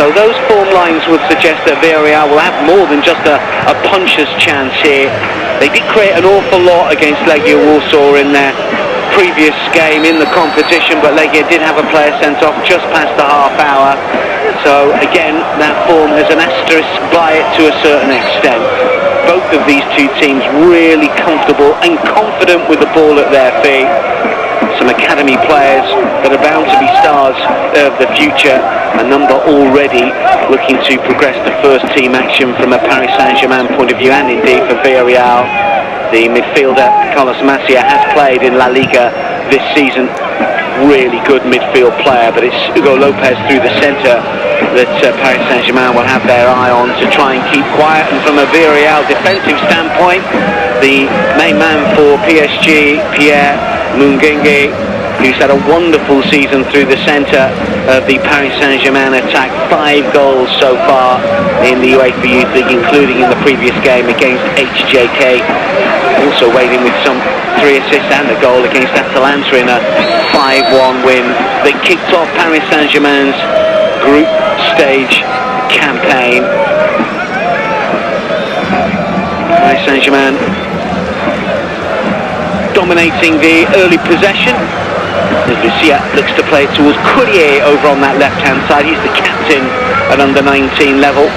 So those form lines would suggest that Villarreal will have more than just a puncher's chance here. They did create an awful lot against Legia Warsaw in their previous game in the competition, but Legia did have a player sent off just past the half hour. So again, that form has an asterisk by it to a certain extent. Both of these two teams really comfortable and confident with the ball at their feet. Some academy players that are bound to be stars of the future. A number already looking to progress to first team action from a Paris Saint-Germain point of view, and indeed for Villarreal. The midfielder Carlos Macia has played in La Liga this season. Really good midfield player, but it's Hugo Lopez through the centre that Paris Saint-Germain will have their eye on to try and keep quiet. And from a Villarreal defensive standpoint, the main man for PSG, Pierre Mungenge, who's had a wonderful season through the centre of the Paris Saint-Germain attack. 5 goals so far in the UEFA Youth League, including in the previous game against HJK. Also weighed in with some 3 assists and a goal against Atalanta in a 5-1 win. They kicked off Paris Saint-Germain's group stage campaign. Paris Saint-Germain dominating the early possession as Lucia looks to play it towards Courrier over on that left-hand side. He's the captain at under 19 level.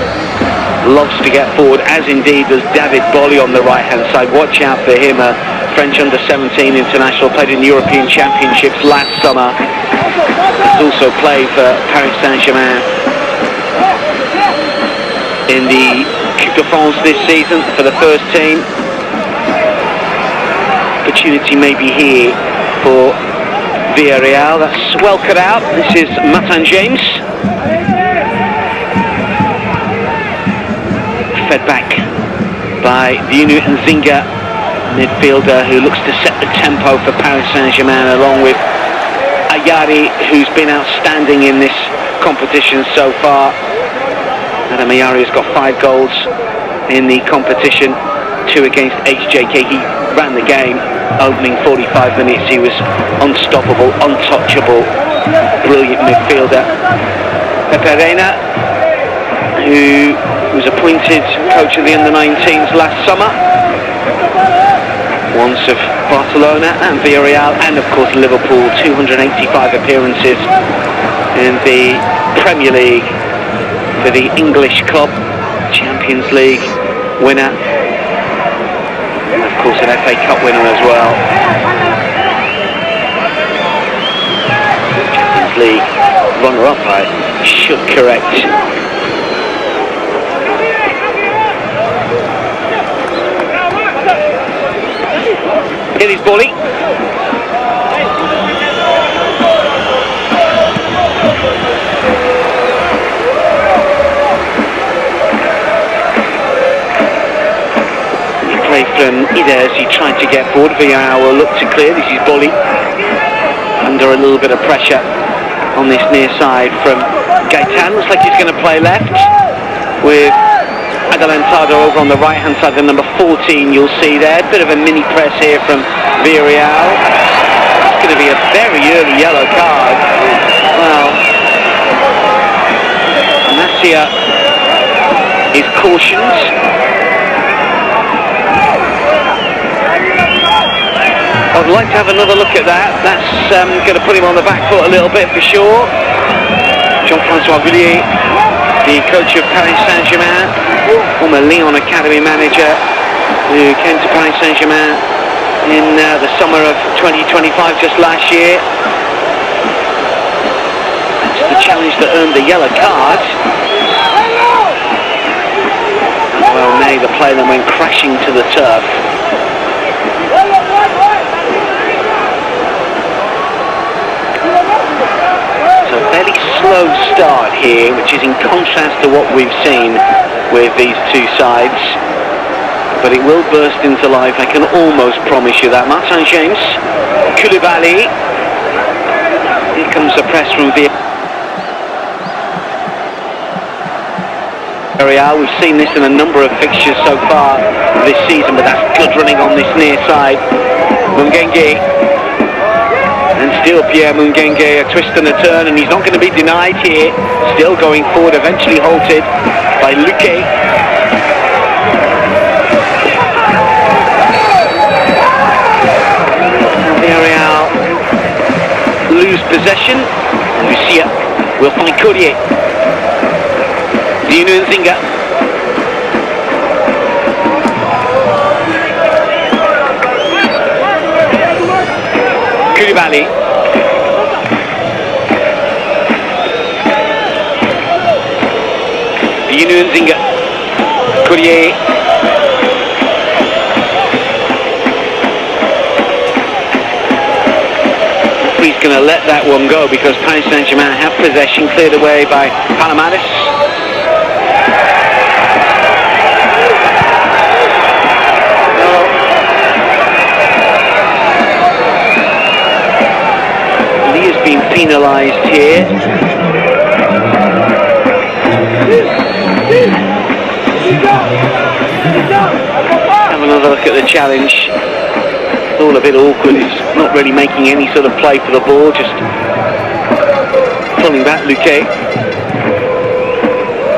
Loves to get forward, as indeed does David Bolly on the right-hand side. Watch out for him, a French under-17 international, played in the European Championships last summer. He's also played for Paris Saint-Germain in the Coupe de France this season for the first team. Opportunity maybe here for Villarreal. That's well cut out. This is Martin James. Fed back by Vinu Nzinga, midfielder who looks to set the tempo for Paris Saint-Germain, along with Ayari, who's been outstanding in this competition so far. Adam Ayari has got 5 goals in the competition, 2 against HJK. He ran the game. Opening 45 minutes, he was unstoppable, untouchable, brilliant midfielder. Pepe Reina, who was appointed coach of the under-19s last summer, once of Barcelona and Villarreal, and of course Liverpool. 285 appearances in the Premier League for the English club, Champions League winner, and of course an FA Cup winner as well. Champions League runner-up, I should correct. Here is Bolly. He played from Ides, he tried to get forward. Villarreal will look to clear. This is Bolly under a little bit of pressure on this near side from Gaetan. Looks like he's going to play left with Adelantado over on the right hand side, the number 14 you'll see there. Bit of a mini press here from Villarreal. It's going to be a very early yellow card. Well, Macia is cautioned. I'd like to have another look at that. That's going to put him on the back foot a little bit for sure. Jean-Francois Villiers the coach of Paris Saint-Germain, former Lyon Academy manager, who came to Paris Saint-Germain in the summer of 2025, just last year. That's the challenge that earned the yellow card. Well, nay, the play then went crashing to the turf. So a fairly slow start here, which is in contrast to what we've seen with these two sides. But it will burst into life, I can almost promise you that. Martin James, Koulibaly. Here comes the press from Villarreal. We've seen this in a number of fixtures so far this season, but that's good running on this near side. Mungenge. And still Pierre Mungenge, a twist and a turn, and he's not going to be denied here. Still going forward, eventually halted by Luque. Villarreal lose possession, and Lucia will find Courrier. Dino Nzinga. Koulibaly. Dino Nzinga. Courrier. He's going to let that one go because Paris Saint-Germain have possession, cleared away by Palomares. Lee has been penalised here. Have another look at the challenge. It's all a bit awkward. It's not really making any sort of play for the ball, just pulling back Luque.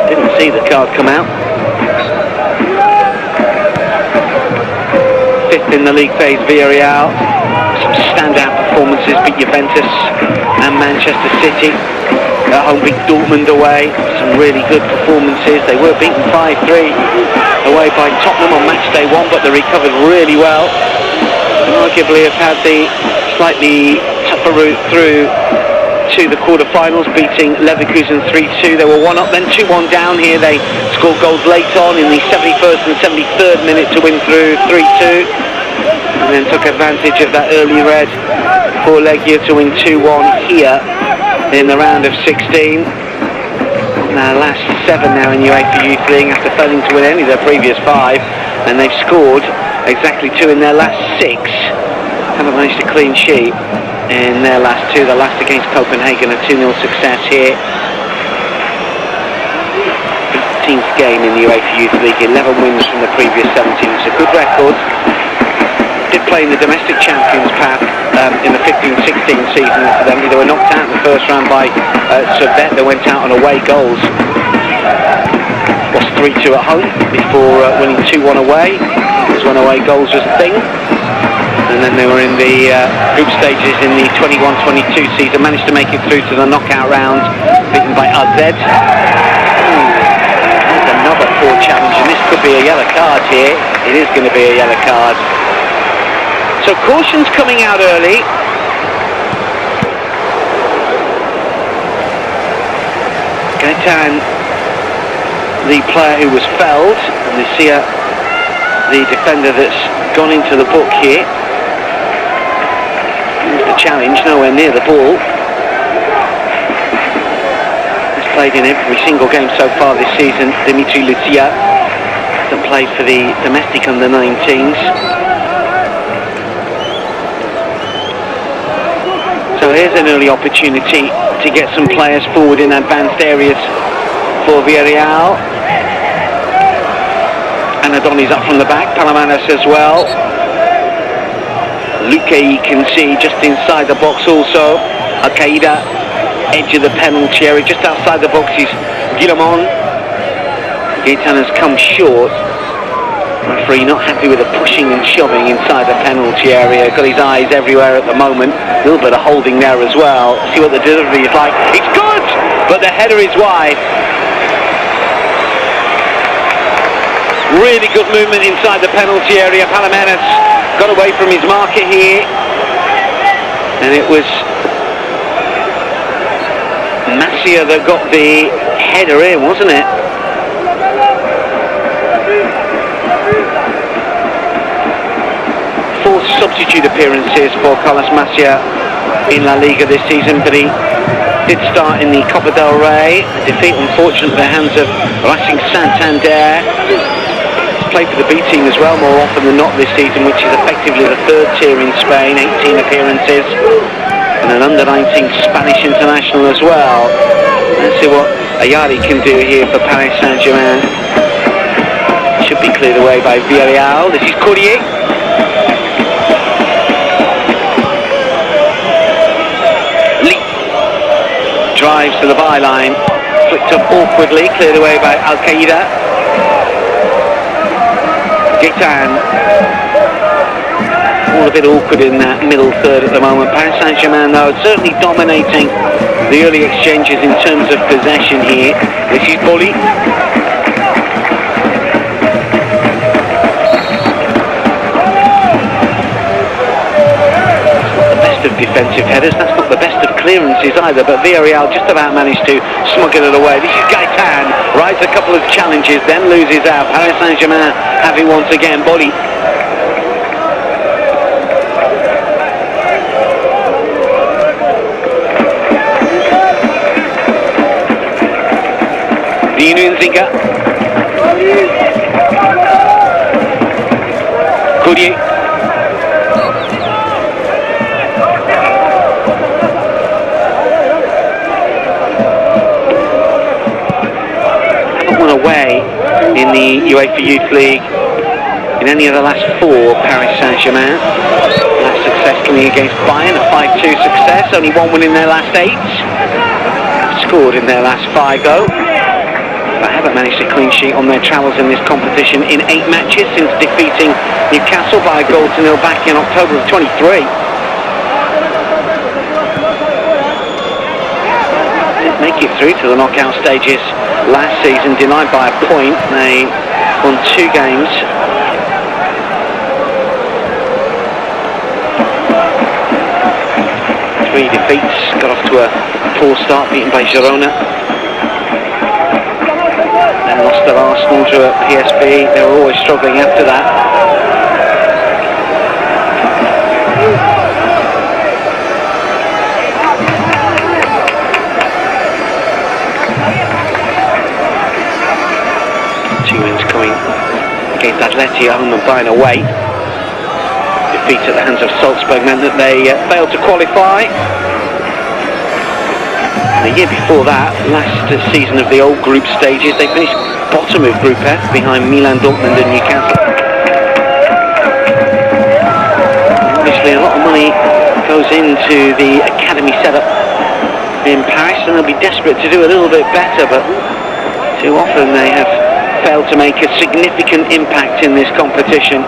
Didn't see the card come out. Fifth in the league phase, Villarreal. Some standout performances, beat Juventus and Manchester City. At home beat Dortmund away. Some really good performances. They were beaten 5-3 away by Tottenham on match day 1, but they recovered really well. And arguably have had the slightly tougher route through to the quarter-finals, beating Leverkusen 3-2. They were 1-up, then 2-1 down here. They scored goals late on in the 71st and 73rd minute to win through 3-2. And then took advantage of that early red for Legia to win 2-1 here in the round of 16. Now last 7 now in UEFA Youth League after failing to win any of their previous 5, and they've scored exactly 2 in their last 6. Haven't managed a clean sheet in their last 2. The last against Copenhagen, a 2-0 success here. 18th game in the UEFA Youth League, 11 wins from the previous 17. It's a good record. Did play in the domestic champions path in the 15-16 season for them. They were knocked out in the first round by Servette. They went out on away goals. Lost 3-2 at home before winning 2-1 away. Because when away goals was a thing. And then they were in the group stages in the 21-22 season. Managed to make it through to the knockout round, beaten by AZ. There's another poor challenge, and this could be a yellow card here. It is going to be a yellow card. So caution's coming out early. Gaetan, the player who was fouled, and Lucia, the defender that's gone into the book here. Here's the challenge, nowhere near the ball. He's played in every single game so far this season. Dimitri Lucia hasn't played for the domestic under-19s. So here's an early opportunity to get some players forward in advanced areas for Villarreal. Anadoni's up from the back, Palomares as well. Luque, you can see just inside the box also. Al-Qaeda, edge of the penalty area, just outside the box is Guillemon. Gaetan has come short. Referee not happy with the pushing and shoving inside the penalty area. Got his eyes everywhere at the moment. A little bit of holding there as well. See what the delivery is like. It's good, but the header is wide. Really good movement inside the penalty area. Palomenas got away from his marker here, and it was Masia that got the header in, wasn't it? Fourth substitute appearances for Carlos Masia in La Liga this season, but he did start in the Copa del Rey. A defeat, unfortunately, at the hands of Racing Santander. He's played for the B team as well more often than not this season, which is effectively the third tier in Spain. 18 appearances and an under-19 Spanish international as well. Let's see what Ayari can do here for Paris Saint-Germain. Should be cleared away by Villarreal. This is Courrier. Drives to the byline, flicked up awkwardly, cleared away by Al-Qaeda. Gitan, all a bit awkward in that middle third at the moment. Paris Saint-Germain, though, certainly dominating the early exchanges in terms of possession here. This is Bolly. Defensive headers, that's not the best of clearances either, but Villarreal just about managed to smuggle it away. This is Gaitan, rides a couple of challenges, then loses out. Paris Saint-Germain having once again. Bolly. Dino Nzinga. Courrier. Away in the UEFA Youth League in any of the last four. Paris Saint-Germain, last success coming against Bayern, a 5-2 success, only one win in their last 8, scored in their last 5 though, but haven't managed a clean sheet on their travels in this competition in 8 matches since defeating Newcastle by a 1-0 back in October of 23. Didn't make it through to the knockout stages last season, denied by a point. They won 2 games. Three defeats, got off to a poor start, beaten by Girona. Then lost at Arsenal, drew at PSV. They were always struggling after that. Against Atleti at home and Bayern away. Defeat at the hands of Salzburg meant that they failed to qualify. And the year before that, last season of the old group stages, they finished bottom of Group F behind Milan, Dortmund and Newcastle. Obviously a lot of money goes into the academy setup in Paris, and they'll be desperate to do a little bit better, but too often they have failed to make a significant impact in this competition.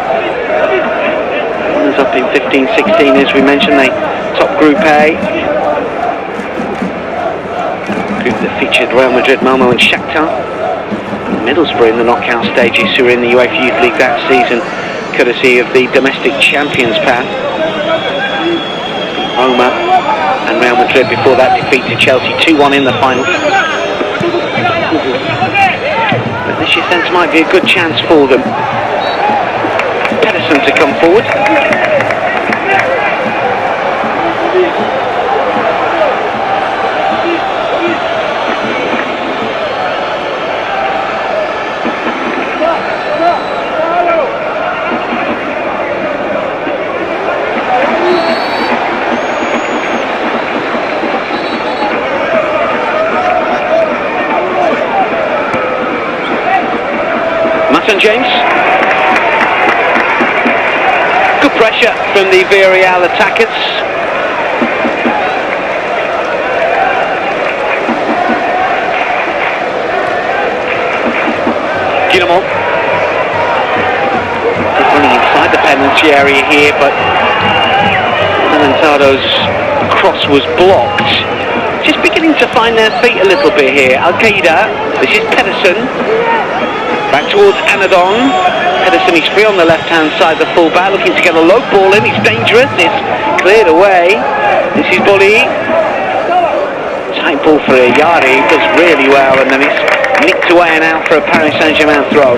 Runners up in 15-16, as we mentioned, they top Group A. Group that featured Real Madrid, Malmo and Shakhtar. Middlesbrough in the knockout stages, who were in the UEFA Youth League that season, courtesy of the domestic champions path. Roma and Real Madrid before that defeat to Chelsea 2-1 in the final. This year sense might be a good chance for them. Pedersen to come forward. James. Good pressure from the Villarreal attackers. Guillemot. Running inside the penalty area here, but Amantado's cross was blocked. Just beginning to find their feet a little bit here. Al-Qaeda, this is Pedersen. Back towards Anadon. Pedersen is free on the left-hand side, the full-back, looking to get a low ball in. It's dangerous. It's cleared away. This is Bolly. Tight ball for Ayari. Does really well, and then it's nicked away and out for a Paris Saint-Germain throw.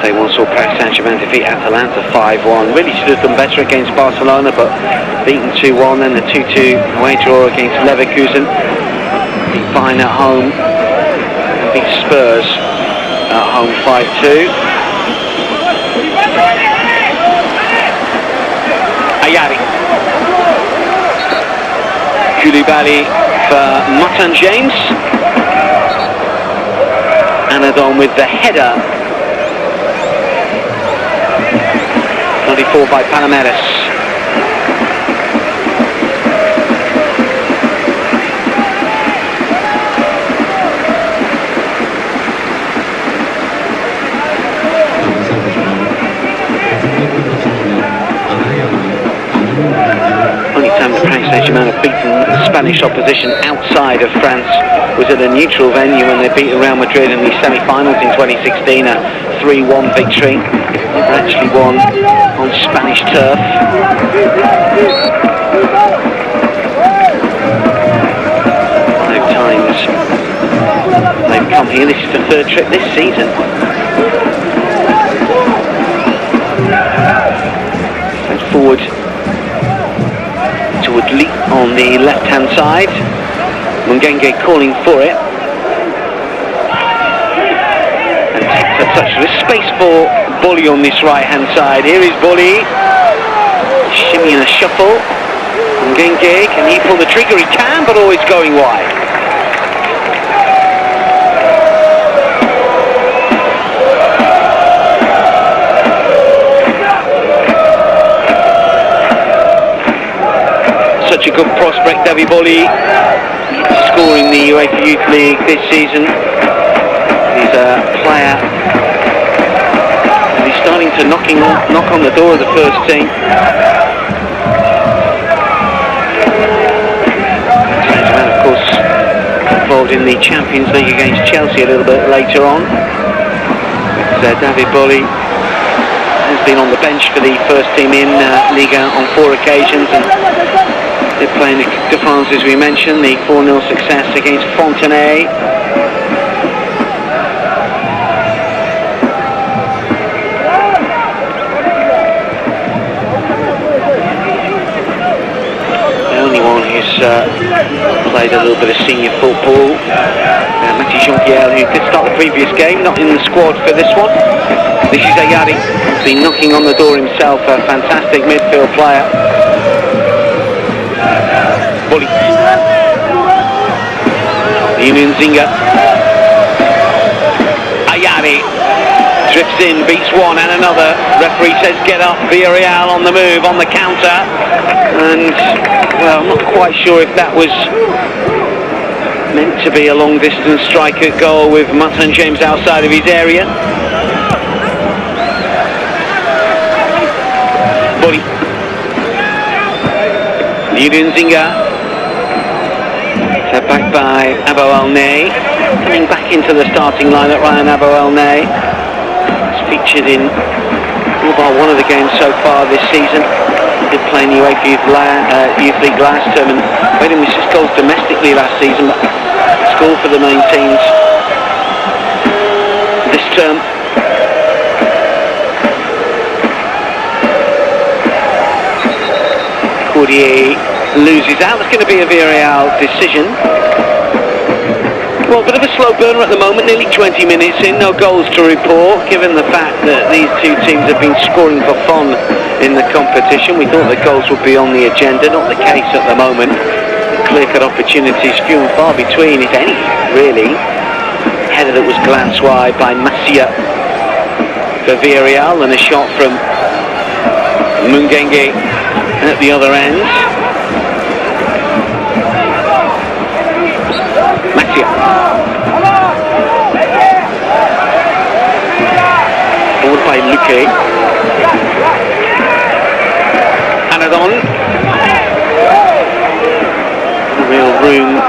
They once saw Paris Saint-Germain defeat Atalanta 5-1. Really should have done better against Barcelona, but beaten 2-1. Then the 2-2 away draw against Leverkusen. Beat Bayern at home. And beat Spurs at home 5-2. Ayari. Koulibaly for Martin James. Anadon with the header. 24 by Palomares. Only time the Paris Saint-Germain have beaten Spanish opposition outside of France was at a neutral venue when they beat Real Madrid in the semi-finals in 2016, a 3-1 victory. They've actually won on Spanish turf. 5 times they've come here. This is the 3rd trip this season. And forward to Woodley on the left-hand side. Mungenge calling for it. And takes a touch. There's space for Bolly on this right-hand side. Here is Bolly. Shimmy and a shuffle. Mungenge, can he pull the trigger? He can, but always going wide. Such a good prospect, Davy Bolly, scoring the UEFA Youth League this season. He's a player, and he's starting to knock on the door of the first team. Saint-Germain, of course, involved in the Champions League against Chelsea a little bit later on. David Bolly has been on the bench for the first team in Liga on 4 occasions, and they're playing de France, as we mentioned, the 4-0 success against Fontenay. The only one who's played a little bit of senior football, Mathieu Jean-Pierre, who did start the previous game, not in the squad for this one. This is Ayari, who's been knocking on the door himself, a fantastic midfield player. Bolly. Union Zinga. Ayari drifts in, beats one and another. Referee says get up. Villarreal on the move, on the counter. And, well, I'm not quite sure if that was meant to be a long distance strike at goal with Martin James outside of his area. Bolly. Union Zinga. Set back by Abo El-Ney. Coming back into the starting lineup, Ryan Abo El-Ney. He's featured in all but one of the games so far this season. He did play in the UEFA Youth League last term and made him assist goals domestically last season, but scored for the main teams this term. Cordier loses out. It's going to be a Villarreal decision. Well, a bit of a slow burner at the moment, nearly 20 minutes in, no goals to report, given the fact that these two teams have been scoring for fun in the competition. We thought that goals would be on the agenda, not the case at the moment. Clear-cut opportunities, few and far between, if any, really. Header that was glanced wide by Masia for Villarreal, and a shot from Mungenge at the other end. Masia. quickly. Anadon. Real room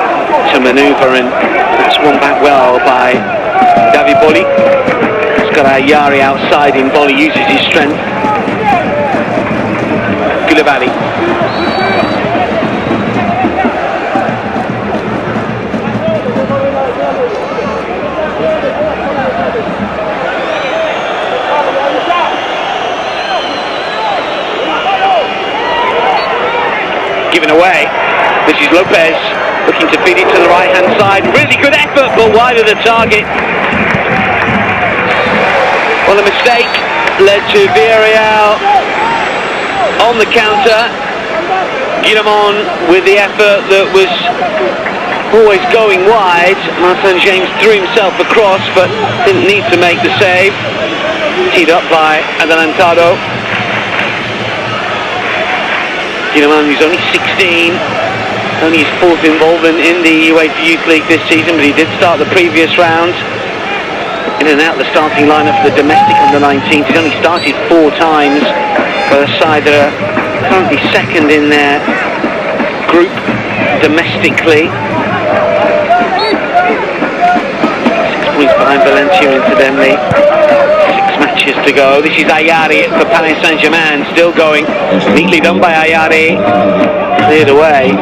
to manoeuvre, and that's won back well by David Bolli. He's got Ayari outside him. Bolli uses his strength. Goulibaly. Given away. This is Lopez looking to feed it to the right-hand side. Really good effort, but wide of the target. Well, the mistake led to Villarreal on the counter. Guillemot with the effort that was always going wide. Martin James threw himself across, but didn't need to make the save. Teed up by Adelantado. Guillemot, who's only 16, only his fourth involvement in the UEFA Youth League this season, but he did start the previous round. In and out the starting lineup for the domestic under-19s. He's only started 4 times for the side that are currently second in their group domestically. 6 points behind Valencia, incidentally. 6 matches to go. This is Ayari for Paris Saint-Germain, still going. Neatly done by Ayari. Cleared away.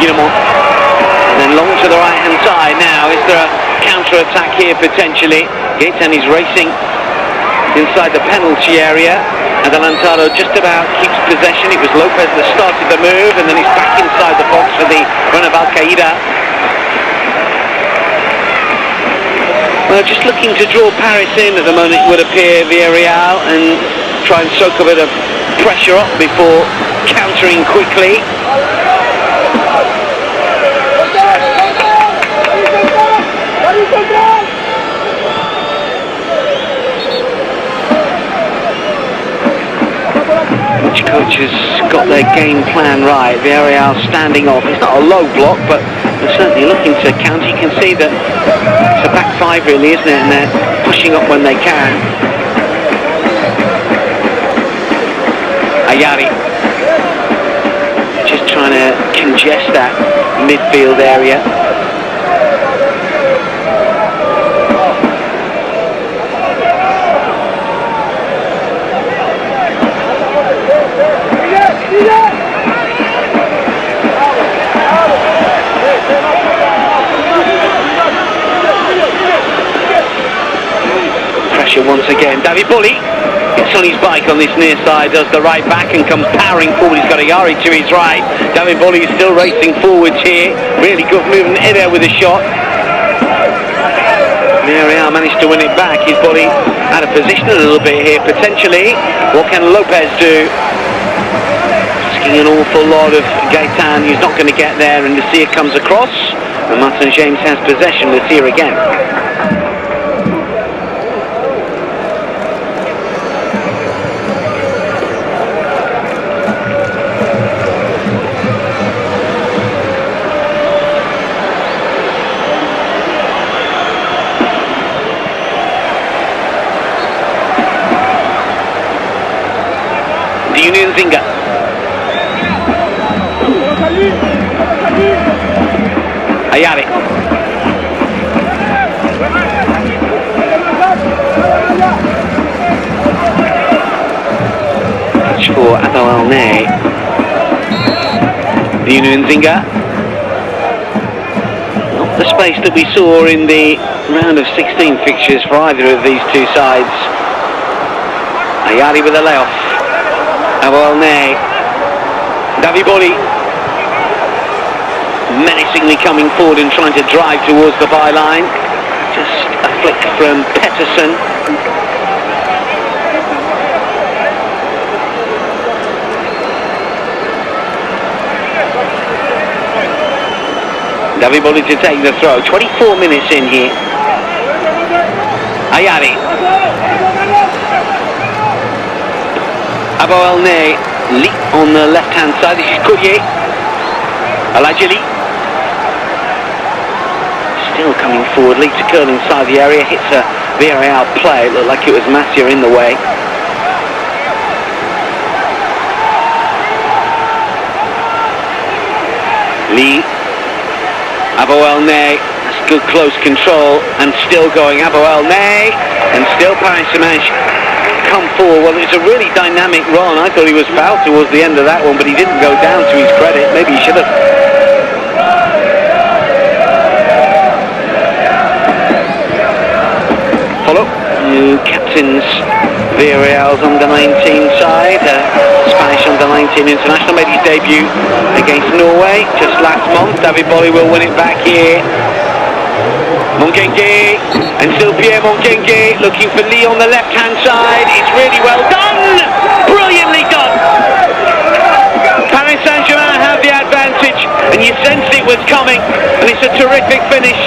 Guillemot. Then long to the right-hand side now. Is there a counter-attack here potentially? Gaetan is racing inside the penalty area. Adelantado just about keeps possession. It was Lopez that started the move, and then he's back inside the box for the run of Al-Qaeda. Well, just looking to draw Paris in at the moment, it would appear, Villarreal, and try and soak a bit of pressure up before countering quickly. Each coach has got their game plan right. Villarreal standing off. It's not a low block, but they're certainly looking to counter. You can see that it's a back 5 really, isn't it? And they're pushing up when they can. Ayari just trying to congest that midfield area. Pressure once again. David Bolli gets on his bike on this near side, does the right back and comes powering forward. He's got Ayari to his right. David Bolli is still racing forwards here. Really good movement in there with a shot. Villarreal managed to win it back. His body out of position a little bit here potentially. What can Lopez do? Asking an awful lot of Gaetan, who's not going to get there, and Lucia comes across, and Martin James has possession. Lucia again. Union Zinga. Ayari. Touch for Adalane. The Union Zinga. Not the space that we saw in the round of 16 fixtures for either of these two sides. Ayari with a layoff. Avalne, David Bolli menacingly coming forward and trying to drive towards the byline. Just a flick from Pettersson. David Bolli to take the throw. 24 minutes in here. Ayari. Aboelne, Lee on the left-hand side. This is Courrier. Alajali. still coming forward, leads a curl inside the area, hits a Villarreal play. It looked like it was Masia in the way. Lee, Aboelne, that's good close control, and still going Aboelne, and still Paris Saint-Germain come forward. Well, it's a really dynamic run. I thought he was fouled towards the end of that one, but he didn't go down, to his credit. Maybe he should have. Follow. New captains, Villarreal's under-19 side. Spanish under-19 international made his debut against Norway just last month. David Bolly will win it back here. Mungenge, and still Pierre Mungenge looking for Lee on the left-hand side. It's really well done! Brilliantly done! Paris Saint-Germain have the advantage, and you sensed it was coming, and it's a terrific finish.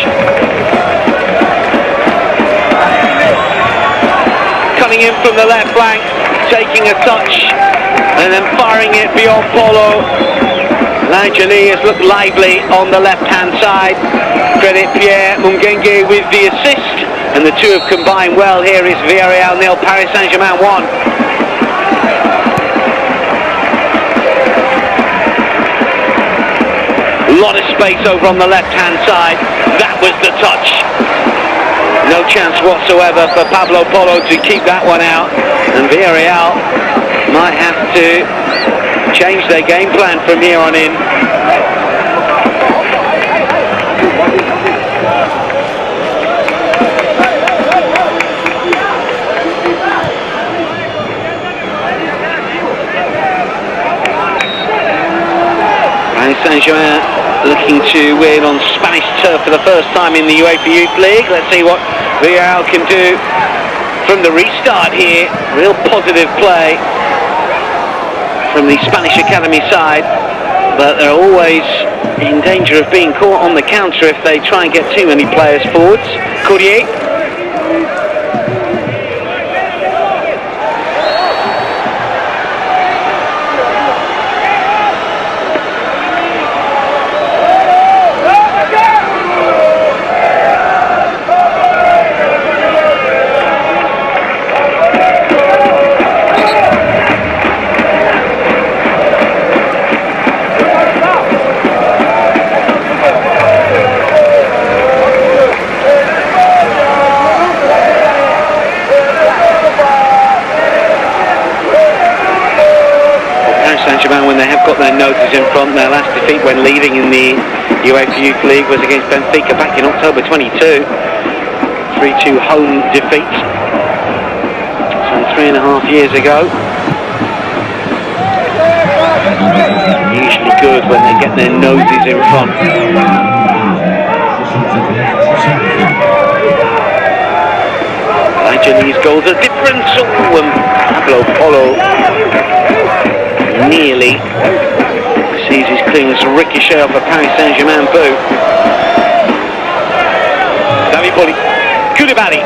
Coming in from the left flank, taking a touch, and then firing it beyond Polo. L'Angeli has looked lively on the left-hand side. Credit Pierre Mungenge with the assist, and the two have combined well. Here is Villarreal 0, Paris Saint-Germain 1. A lot of space over on the left-hand side. That was the touch. No chance whatsoever for Pablo Polo to keep that one out, and Villarreal might have to change their game plan from here on in. Paris Saint-Germain looking to win on Spanish turf for the first time in the UEFA Youth League. Let's see what Villarreal can do from the restart here. Real positive play from the Spanish academy side, but they're always in danger of being caught on the counter if they try and get too many players forwards. Courrier. When they have got their noses in front, their last defeat when leading in the UEFA Youth League was against Benfica back in October 22. 3-2 home defeat. Some 3.5 years ago. Usually good when they get their noses in front. Nigel's goals are different. And Pablo Polo nearly sees his clearance ricochet off a Paris Saint-Germain boot. David Bolly, Koulibaly.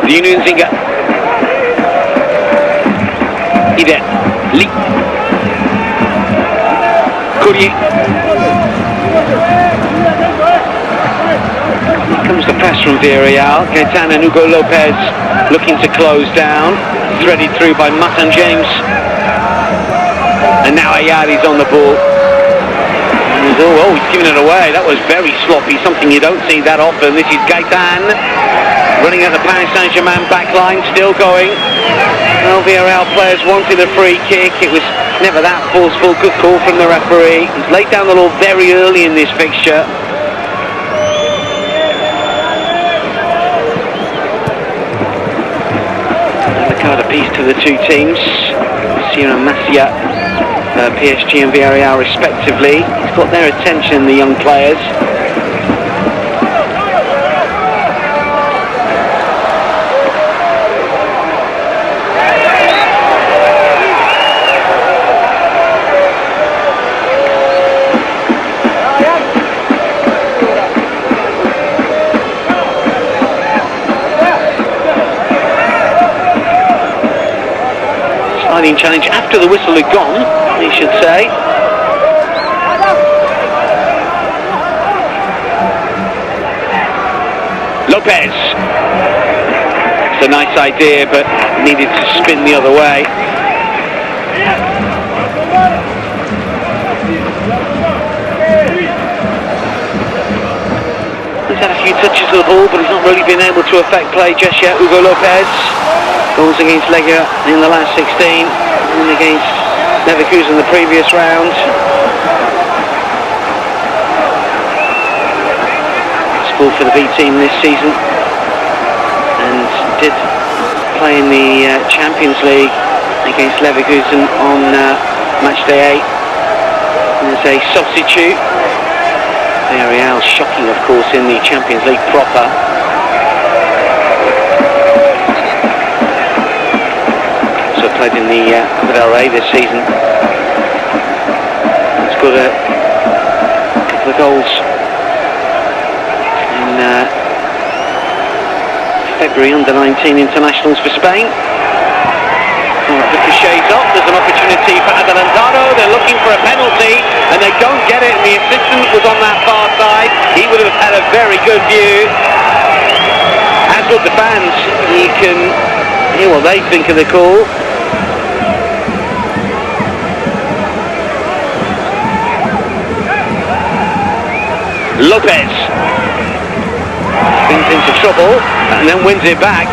Lionel Nzinga. Ide. Lee. Courrier. Here comes the press from Villarreal. Gaetan and Hugo Lopez looking to close down. Threaded through by Matan James. And now Ayadi's on the ball. Oh, he's giving it away. That was very sloppy, something you don't see that often. This is Gaetan running at the Paris Saint-Germain back line, still going. Well, Villarreal players wanted a free kick. It was never that forceful. Good call from the referee. He's laid down the law very early in this fixture. A piece to the two teams. Sierra Masia, PSG and Villarreal respectively. He's got their attention, the young players. opening challenge after the whistle had gone, we should say. Lopez. It's a nice idea, but needed to spin the other way. He's had a few touches of the ball, but he's not really been able to affect play just yet. Hugo Lopez. Goals against Legia in the last 16, and against Leverkusen in the previous round. Scored for the B team this season, and did play in the Champions League against Leverkusen on match day 8 as a substitute. Villarreal shocking, of course, in the Champions League proper. Also played in the Villarreal this season. He's got a couple of goals in February under-19 internationals for Spain. Ricochets off, there's an opportunity for Adelantado. They're looking for a penalty and they don't get it, and the assistant was on that far side. He would have had a very good view, as would the fans. You can hear what they think of the call. Lopez spins into trouble and then wins it back.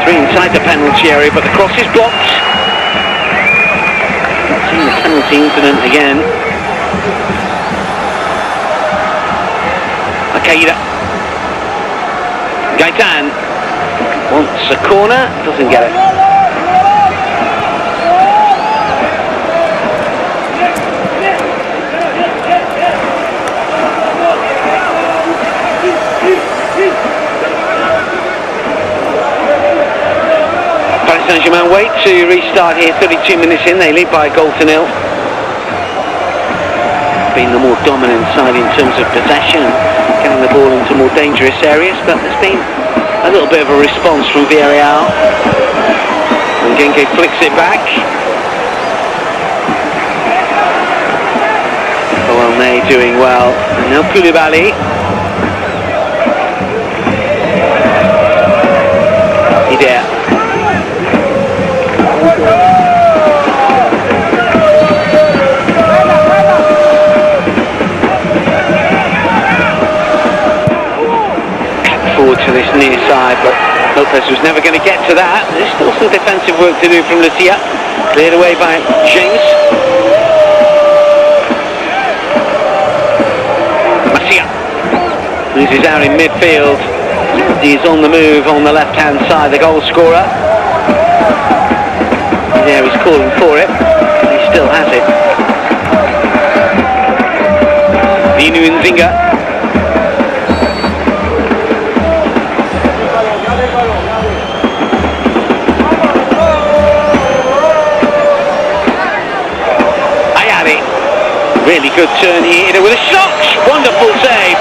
Three inside the penalty area, but the cross is blocked. Seeing the penalty incident again. Akira. Gaitan wants a corner, doesn't get it. Paris Saint-Germain wait to restart here, 32 minutes in, they lead by a goal to nil. Been the more dominant side in terms of possession, getting the ball into more dangerous areas, but there's been a little bit of a response from Villarreal. And Genke flicks it back. Olney doing well, and now Koulibaly. Idea. Forward to this near side, but Lopez was never going to get to that. There's still some defensive work to do from Lucia. Cleared away by James. Macia loses out in midfield. He's on the move on the left-hand side, the goal scorer. There he's calling for it. He still has it. Vinu Nzinga. Really good turn here with a shot. Wonderful save.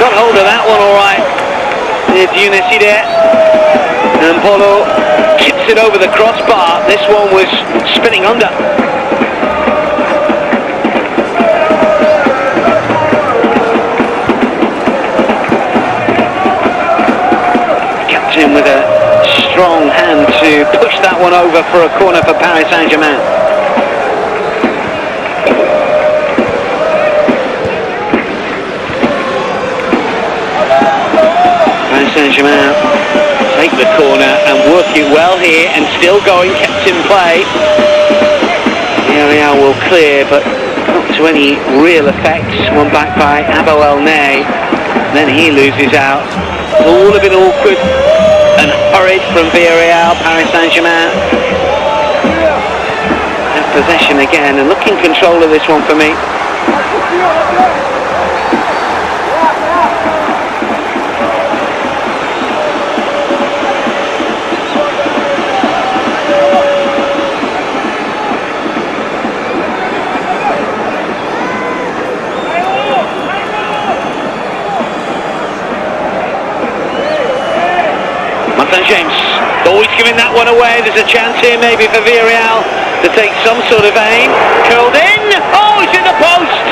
Got hold of that one all right. Did Uniside. And Polo chips it over the crossbar. This one was spinning under. Captain with a strong hand to push that one over for a corner for Paris Saint-Germain. Saint-Germain take the corner and work it well here, and still going, kept in play. Villarreal will clear, but not to any real effect. One back by Abo Elney, then he loses out. All a bit awkward and hurried from Villarreal. Paris Saint-Germain have possession again and look in control of this one for me. James, always giving that one run away. There's a chance here maybe for Villarreal to take some sort of aim. Curled in. Oh, it's in the post.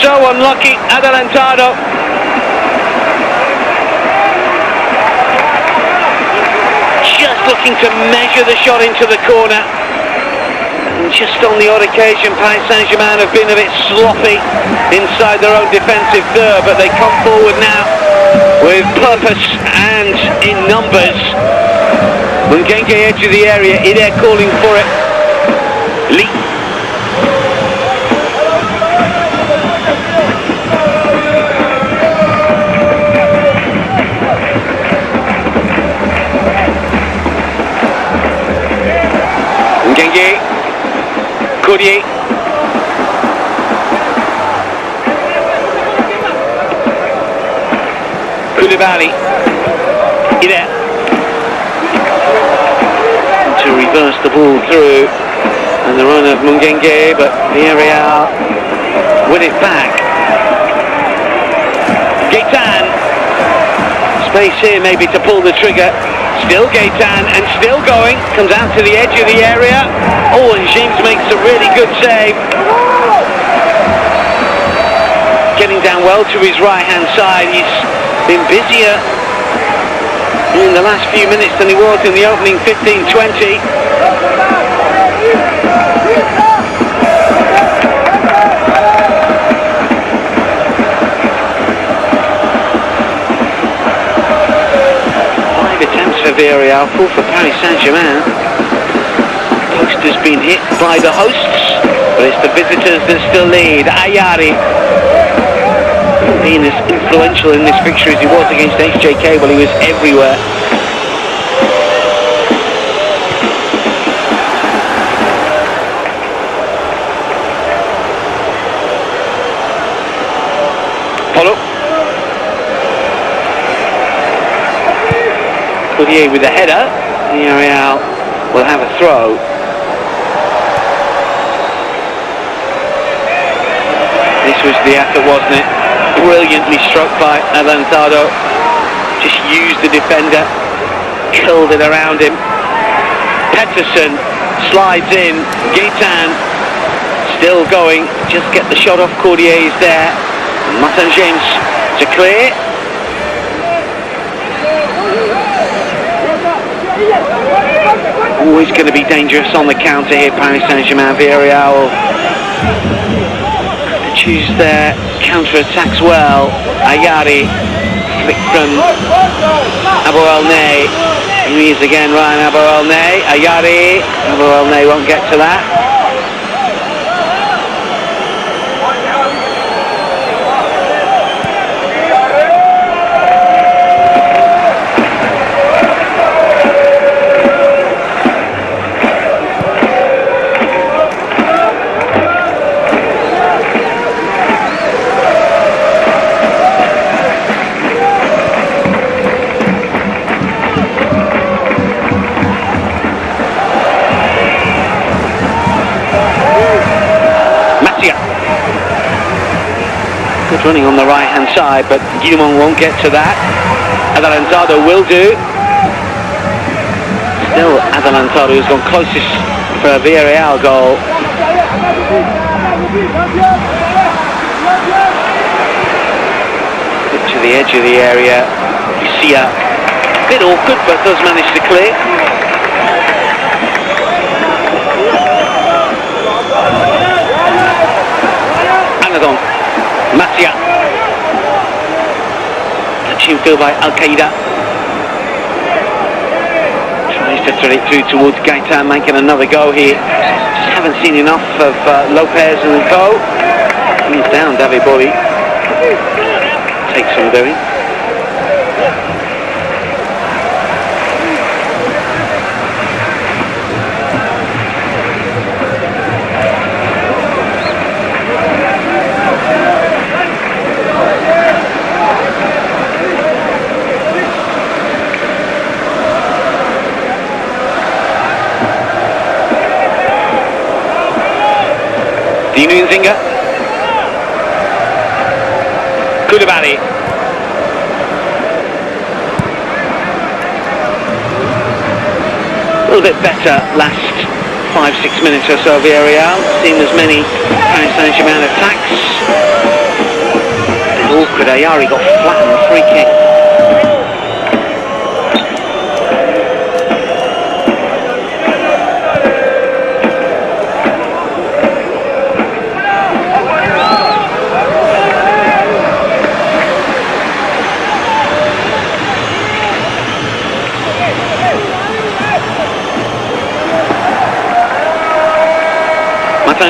So unlucky, Adelantado. Just looking to measure the shot into the corner. And just on the odd occasion, Paris Saint-Germain have been a bit sloppy inside their own defensive third, but they come forward now with purpose and in numbers. Mungenge edge of the area, they're calling for it. Lee. Mungenge. Courtier. Koulibaly. There. To reverse the ball through. And the run of Mungenge, but Villarreal win it back. Gaetan. Space here maybe to pull the trigger. Still Gaetan and still going. Comes out to the edge of the area. Oh, and James makes a really good save. Getting down well to his right-hand side. He's been busier in the last few minutes than he was in the opening 15-20. For Villarreal, 4 for Paris Saint-Germain. Post has been hit by the hosts, but it's the visitors that still lead. Ayari, being as influential in this fixture as he was against HJK, well, he was everywhere. Polo. Courtier with the header. Villarreal will have a throw. This was the effort, wasn't it? Brilliantly struck by Adelantado. Just used the defender, curled it around him. Peterson slides in. Gaetan still going. Just get the shot off. Courtier is there. Martin James to clear. Always going to be dangerous on the counter here, Paris Saint-Germain. Villarreal will choose their counter-attacks well. Ayari, flick from Aboelnay. Here he is again, Ryan Aboelnay. Ayari, Aboelnay won't get to that. Good running on the right hand side, but Guillemont won't get to that. Adelantado will do. Still Adelantado who's gone closest for a Villarreal goal. To the edge of the area. You see a bit awkward, but does manage to clear. Anadon. Matia. Touching field by Al-Qaeda. Tries to thread it through towards Gaetan, making another go here. Just haven't seen enough of Lopez and co. He's down, David Bobby. Takes some doing. Dino Nzinga. Koulibaly. little bit better last 5-6 minutes or so. Villarreal seen as many Paris Saint-Germain attacks. A bit awkward. Ayari got flattened, free kick.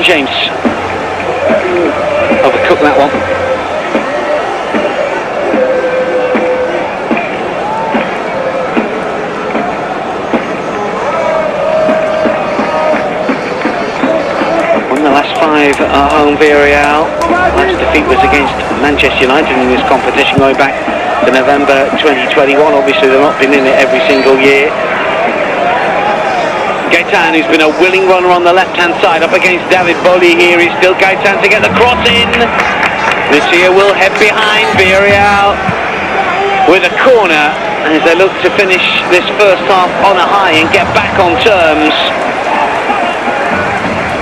James overcooked that one. Won the last 5 at home. Villarreal. Last defeat was against Manchester United in this competition going back to November 2021. Obviously they've not been in it every single year. Gaetan, who's been a willing runner on the left-hand side, up against David Bolli here. He's still Gaetan to get the cross in. Lucia will head behind. Villarreal with a corner as they look to finish this first half on a high and get back on terms.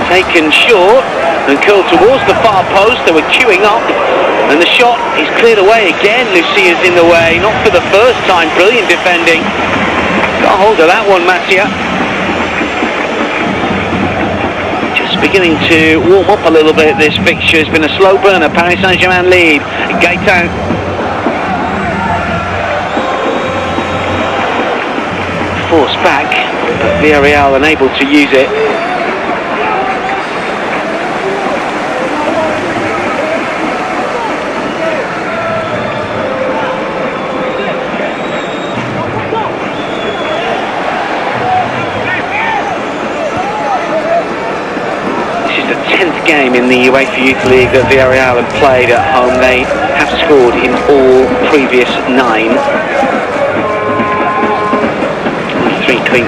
Taken short and curled towards the far post. They were queuing up and the shot is cleared away again. Lucia's in the way, not for the first time. Brilliant defending. Got a hold of that one, Matia. Beginning to warm up a little bit. This fixture has been a slow burner. Paris Saint-Germain lead. Gaetan forced back, but Villarreal unable to use it. Game in the UEFA Youth League that Villarreal have played at home. They have scored in all previous 9. 3 clean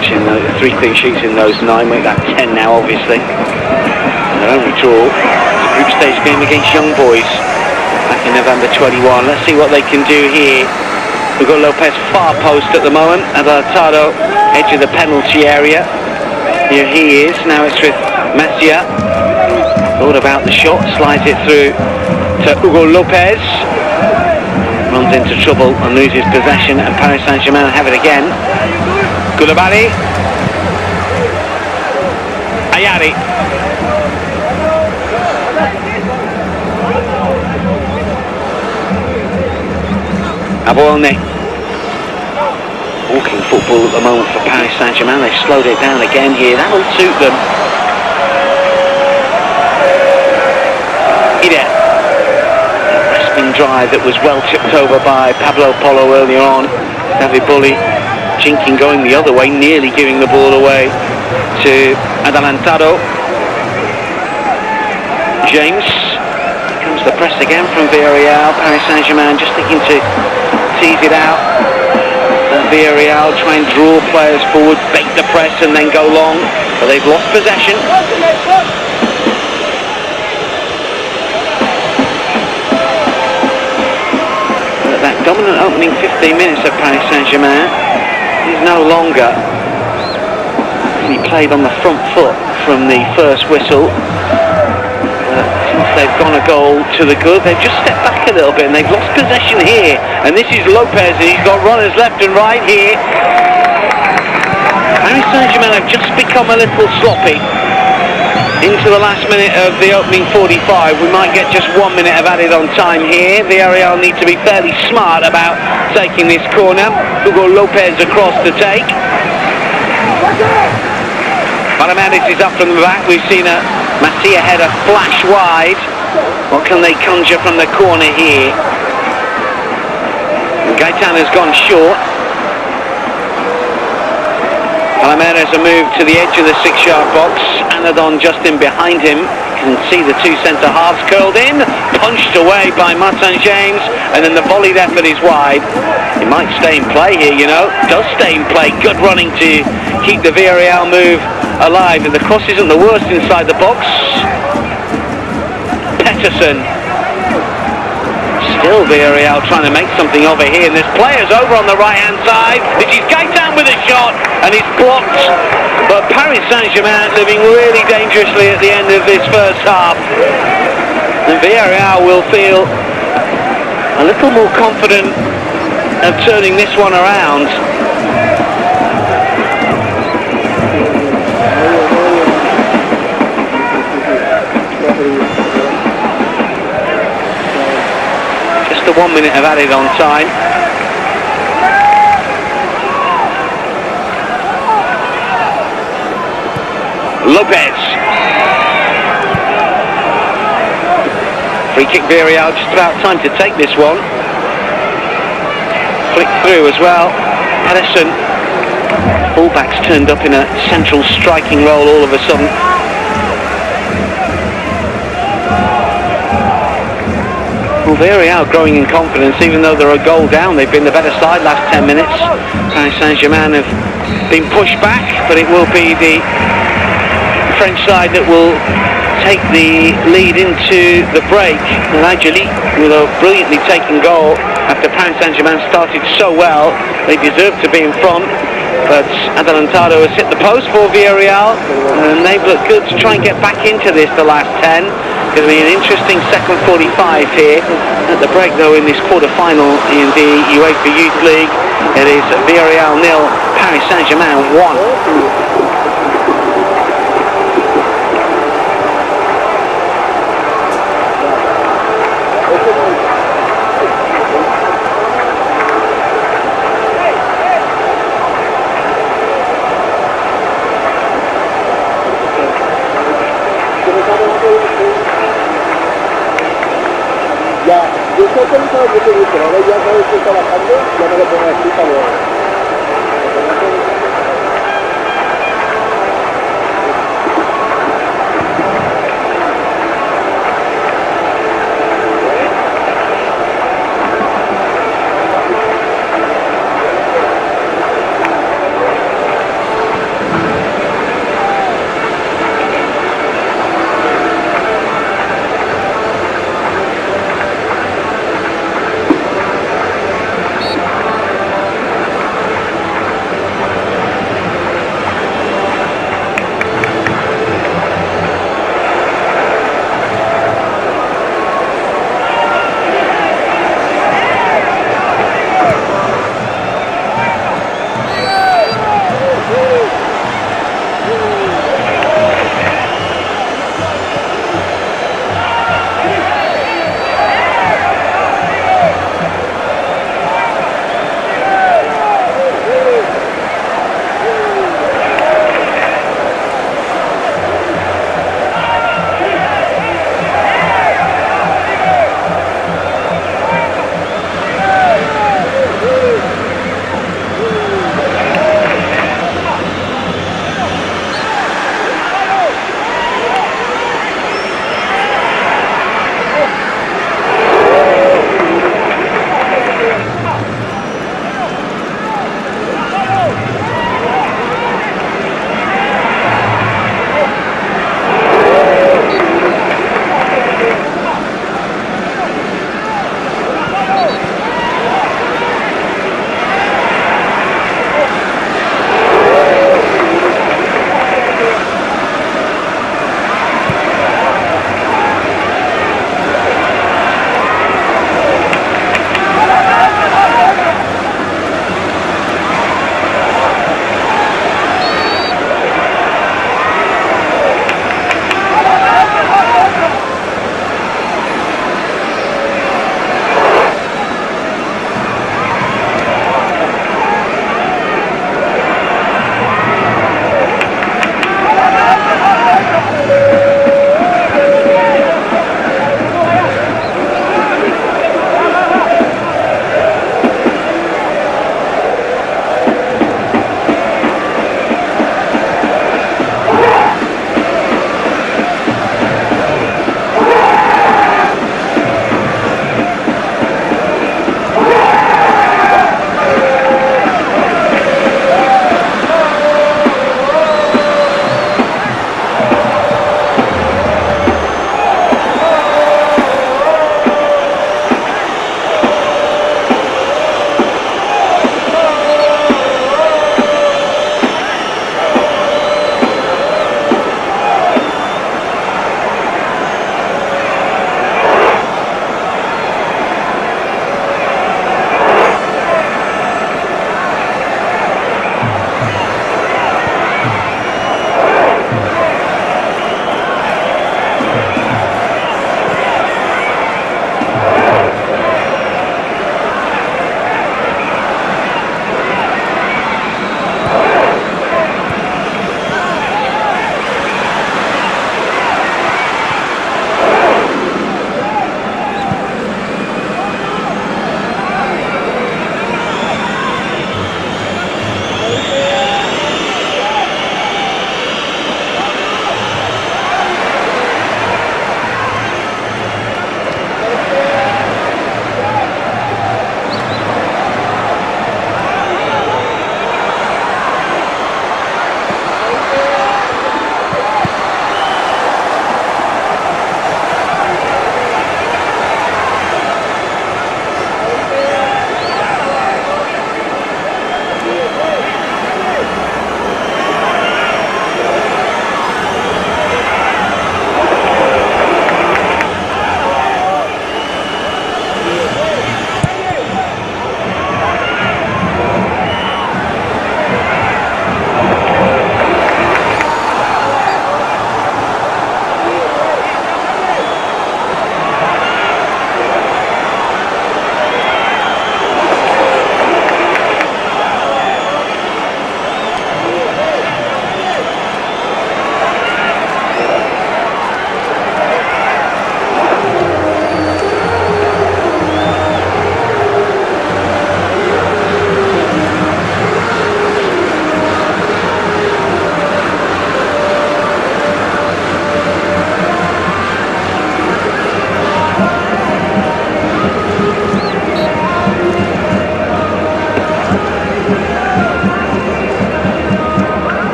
sheets in those 9, make that 10 now obviously. And their only draw is a group stage game against Young Boys back in November 21. Let's see what they can do here. We've got Lopez far post at the moment, Adelantado edge of the penalty area. Here he is, now it's with Macia. Thought about the shot, slides it through to Hugo Lopez. Runs into trouble and loses possession, and Paris Saint-Germain have it again. Koulibaly. Ayari. Abuone. Walking football at the moment for Paris Saint-Germain. They've slowed it down again here. That'll suit them. Rasping drive that was well tipped over by Pablo Polo earlier on. David Bolli jinking going the other way, nearly giving the ball away to Adelantado. James. Here comes the press again from Villarreal. Paris Saint-Germain just looking to tease it out. Villarreal try and draw players forward, bait the press and then go long, but they've lost possession. That dominant opening 15 minutes of Paris Saint-Germain is no longer. He played on the front foot from the first whistle. Since they've gone a goal to the good, they've just stepped back a little bit and they've lost possession here. And this is Lopez, and he's got runners left and right here. Paris Saint-Germain have just become a little sloppy. Into the last minute of the opening 45, we might get just 1 minute of added on time here. Villarreal need to be fairly smart about taking this corner. Hugo Lopez across to take. Palomares is up from the back. We've seen a Macia header flash wide. What can they conjure from the corner here? Gaetan has gone short. Palomares a move to the edge of the 6-yard box. Anadon just in behind him. You can see the 2 centre halves curled in, punched away by Martin James, and then the volleyed effort is wide. He might stay in play here, you know. Does stay in play. Good running to keep the Villarreal move alive, and the cross isn't the worst inside the box. Peterson Still Villarreal trying to make something of it here, and there's players over on the right-hand side. This is Gaetan with a shot, and he's blocked. But Paris Saint-Germain living really dangerously at the end of this first half. And Villarreal will feel a little more confident of turning this one around. Just the 1 minute of added on time. Lopez. Free kick Villarreal, just about time to take this one. Flick through as well. Edison. Fullbacks turned up in a central striking role all of a sudden. Well, Villarreal growing in confidence, even though they're a goal down. They've been the better side last 10 minutes. Paris Saint-Germain have been pushed back, but it will be the French side that will take the lead into the break. And Angelique with a brilliantly taken goal after Paris Saint-Germain started so well. They deserve to be in front, but Adelantado has hit the post for Villarreal, and they've looked good to try and get back into this the last 10. Going to be an interesting second 45 here at the break, though, in this quarter-final in the UEFA Youth League. It is Villarreal 0, Paris Saint-Germain 1. Ya, yo sé que no lo que dice, ahora ya no estoy trabajando, ya me lo pongo así para luego.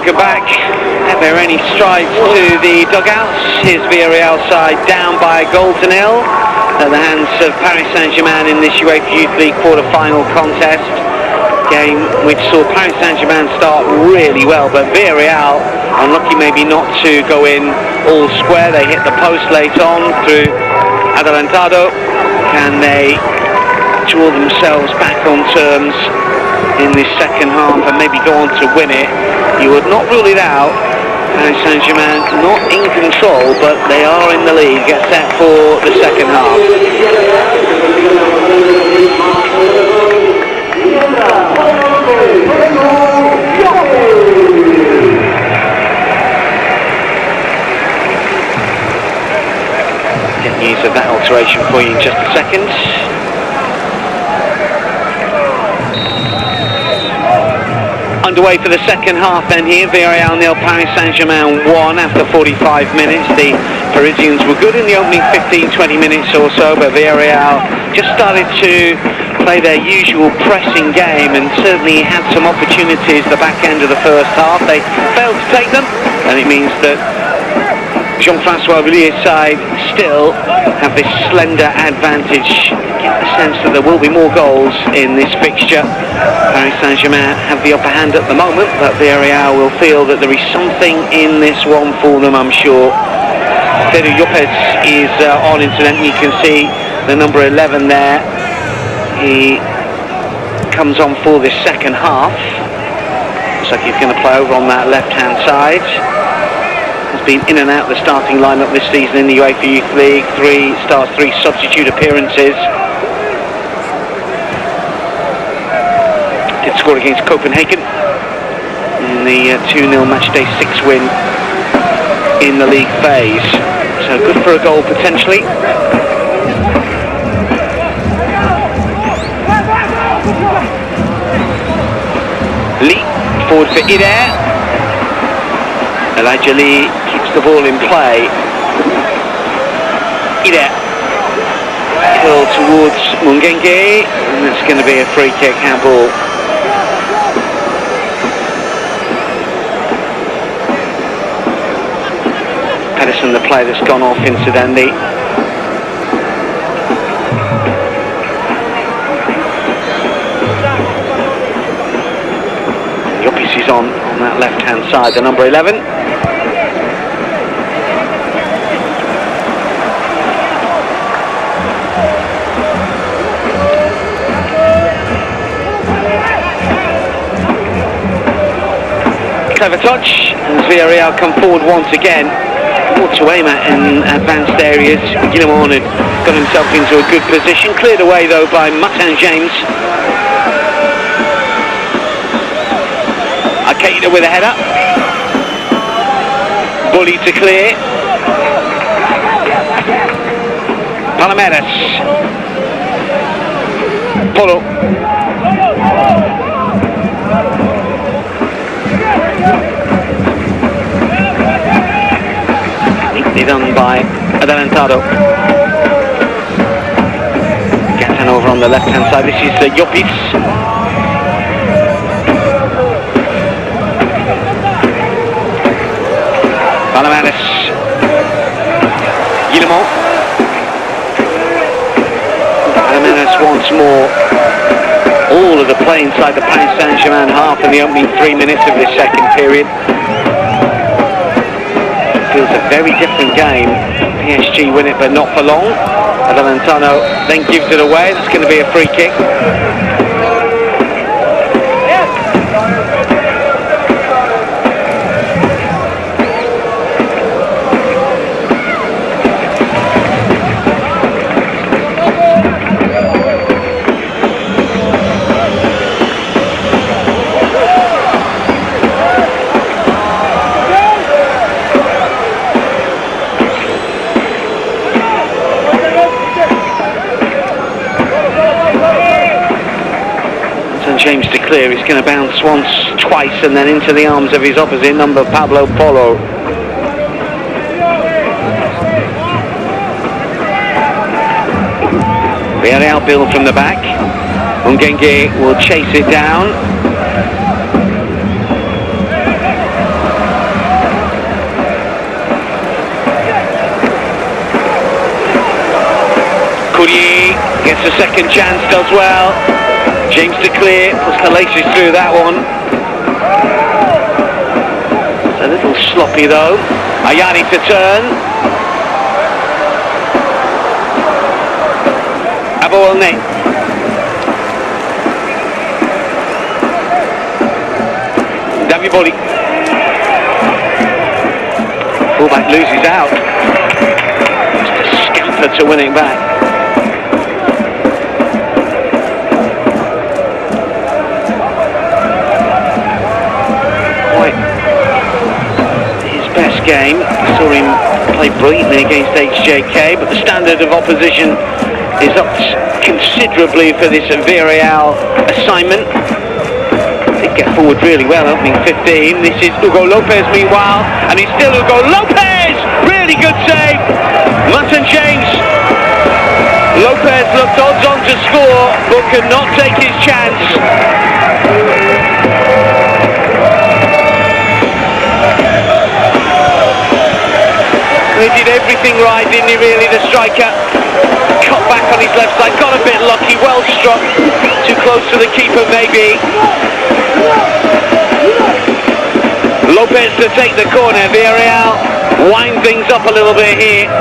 Welcome back. Are there any strides to the dugouts? Here's Villarreal side down by a goal to nil at the hands of Paris Saint-Germain in this UEFA Youth League quarter-final contest. Game which saw Paris Saint-Germain start really well, but Villarreal unlucky maybe not to go in all square. They hit the post late on through Adelantado. Can they draw themselves back on terms in this second half and maybe go on to win it? You would not rule it out. Paris Saint-Germain not in control, but they are in the lead. Get set for the second half. Get news of that alteration for you in just a second. Underway for the second half then here. Villarreal 0, Paris Saint-Germain 1 after 45 minutes. The Parisians were good in the opening 15-20 minutes or so, but Villarreal just started to play their usual pressing game and certainly had some opportunities the back end of the first half. They failed to take them, and it means that Jean-Francois Villiers' side still have this slender advantage. Get the sense that there will be more goals in this fixture. Paris Saint-Germain have the upper hand at the moment, but Villarreal will feel that there is something in this one for them, I'm sure. Pedro Lopez is on incident. You can see the number 11 there. He comes on for this second half. Looks like he's going to play over on that left-hand side. Has been in and out of the starting lineup this season in the UEFA Youth League. 3 substitute appearances. Did score against Copenhagen in the 2-0 matchday 6 win in the league phase. So good for a goal potentially. Lee forward for Ider. Elijah Lee keeps the ball in play. Ider. Hill towards Mungenge, and it's going to be a free kick handball. Pedersen, the player that's gone off incidentally. Yopis is on that left-hand side, the number 11. Clever touch, and Villarreal come forward once again. More to aim at in advanced areas. Guillemot had got himself into a good position, cleared away though by Martin James. Akeda with a header. Bully to clear. Palomares. Polo. Neatly done by Adelantado. Gatan over on the left hand side. This is Yopis. Palomares. Guillemot. Palomares once more. All of the play inside the Paris Saint-Germain half in the opening 3 minutes of this second period. Feels a very different game. PSG win it, but not for long. Adelantado then gives it away. That's going to be a free kick. James to clear. He's going to bounce once, twice, and then into the arms of his opposite number, Pablo Polo. Villarreal build from the back. Mungenge will chase it down. Courrier gets a second chance, does well. James to clear, puts the laces through that one. It's a little sloppy though. Ayari to turn. Abouelne. Daviboli. Fullback loses out. Just a scamper to win it back. Quite his best game. Saw him play brilliantly against HJK, but the standard of opposition is up considerably for this Villarreal assignment. They get forward really well, opening 15. This is Hugo Lopez meanwhile, and it's still Hugo Lopez! Really good save! Martin James. Lopez looked odds on to score, but could not take his chance. He did everything right, didn't he really, the striker? Cut back on his left side, got a bit lucky, well struck. Too close to the keeper maybe. Lopez to take the corner. Villarreal wind things up a little bit here.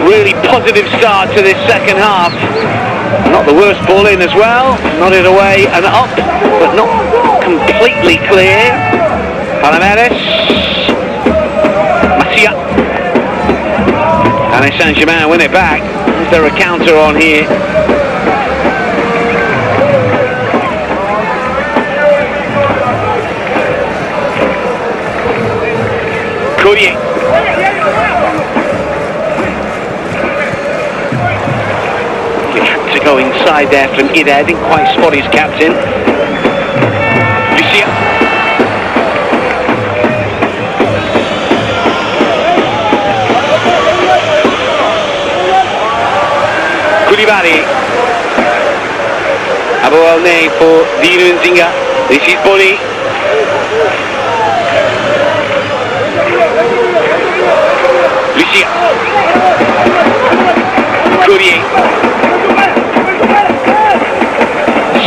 Really positive start to this second half. Not the worst ball in as well. Nodded away and up, but not completely clear. Palomares. Macia. Paris Saint-Germain win it back. Is there a counter on here? Courrier. He had to go inside there from Ida. Didn't quite spot his captain. Lucia. Koulibaly. Abouelne for Dino Nzinga. This is Boli. Lucia. Courrier.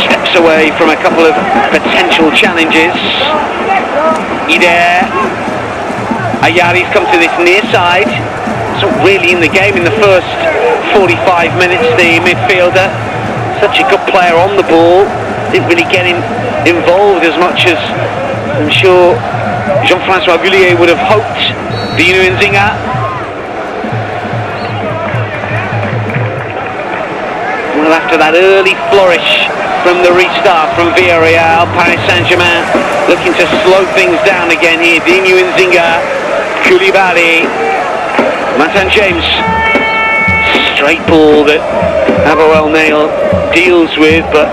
Steps away from a couple of potential challenges. Ida. Ayari's come to this near side. It's not really in the game in the first 45 minutes, the midfielder. Such a good player on the ball. Didn't really get him involved as much as I'm sure Jean-Francois Gullier would have hoped. Dino Nzinga. Well, after that early flourish from the restart from Villarreal, Paris Saint-Germain looking to slow things down again here. Dino Nzinga, Koulibaly, Martin James. Straight ball that Abouelne deals with, but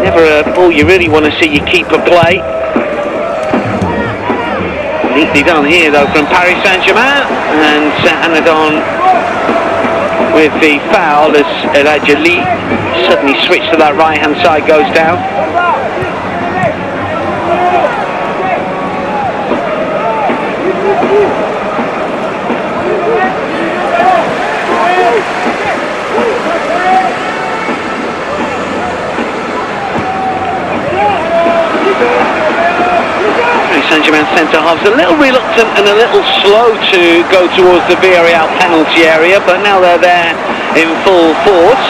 never a ball you really want to see your keeper play. Neatly done here though from Paris Saint-Germain, and Saint-Anadon with the foul as El Adjali suddenly switched to that right hand side, goes down. Saint-Germain centre-halves a little reluctant and a little slow to go towards the Villarreal penalty area, but now they're there in full force.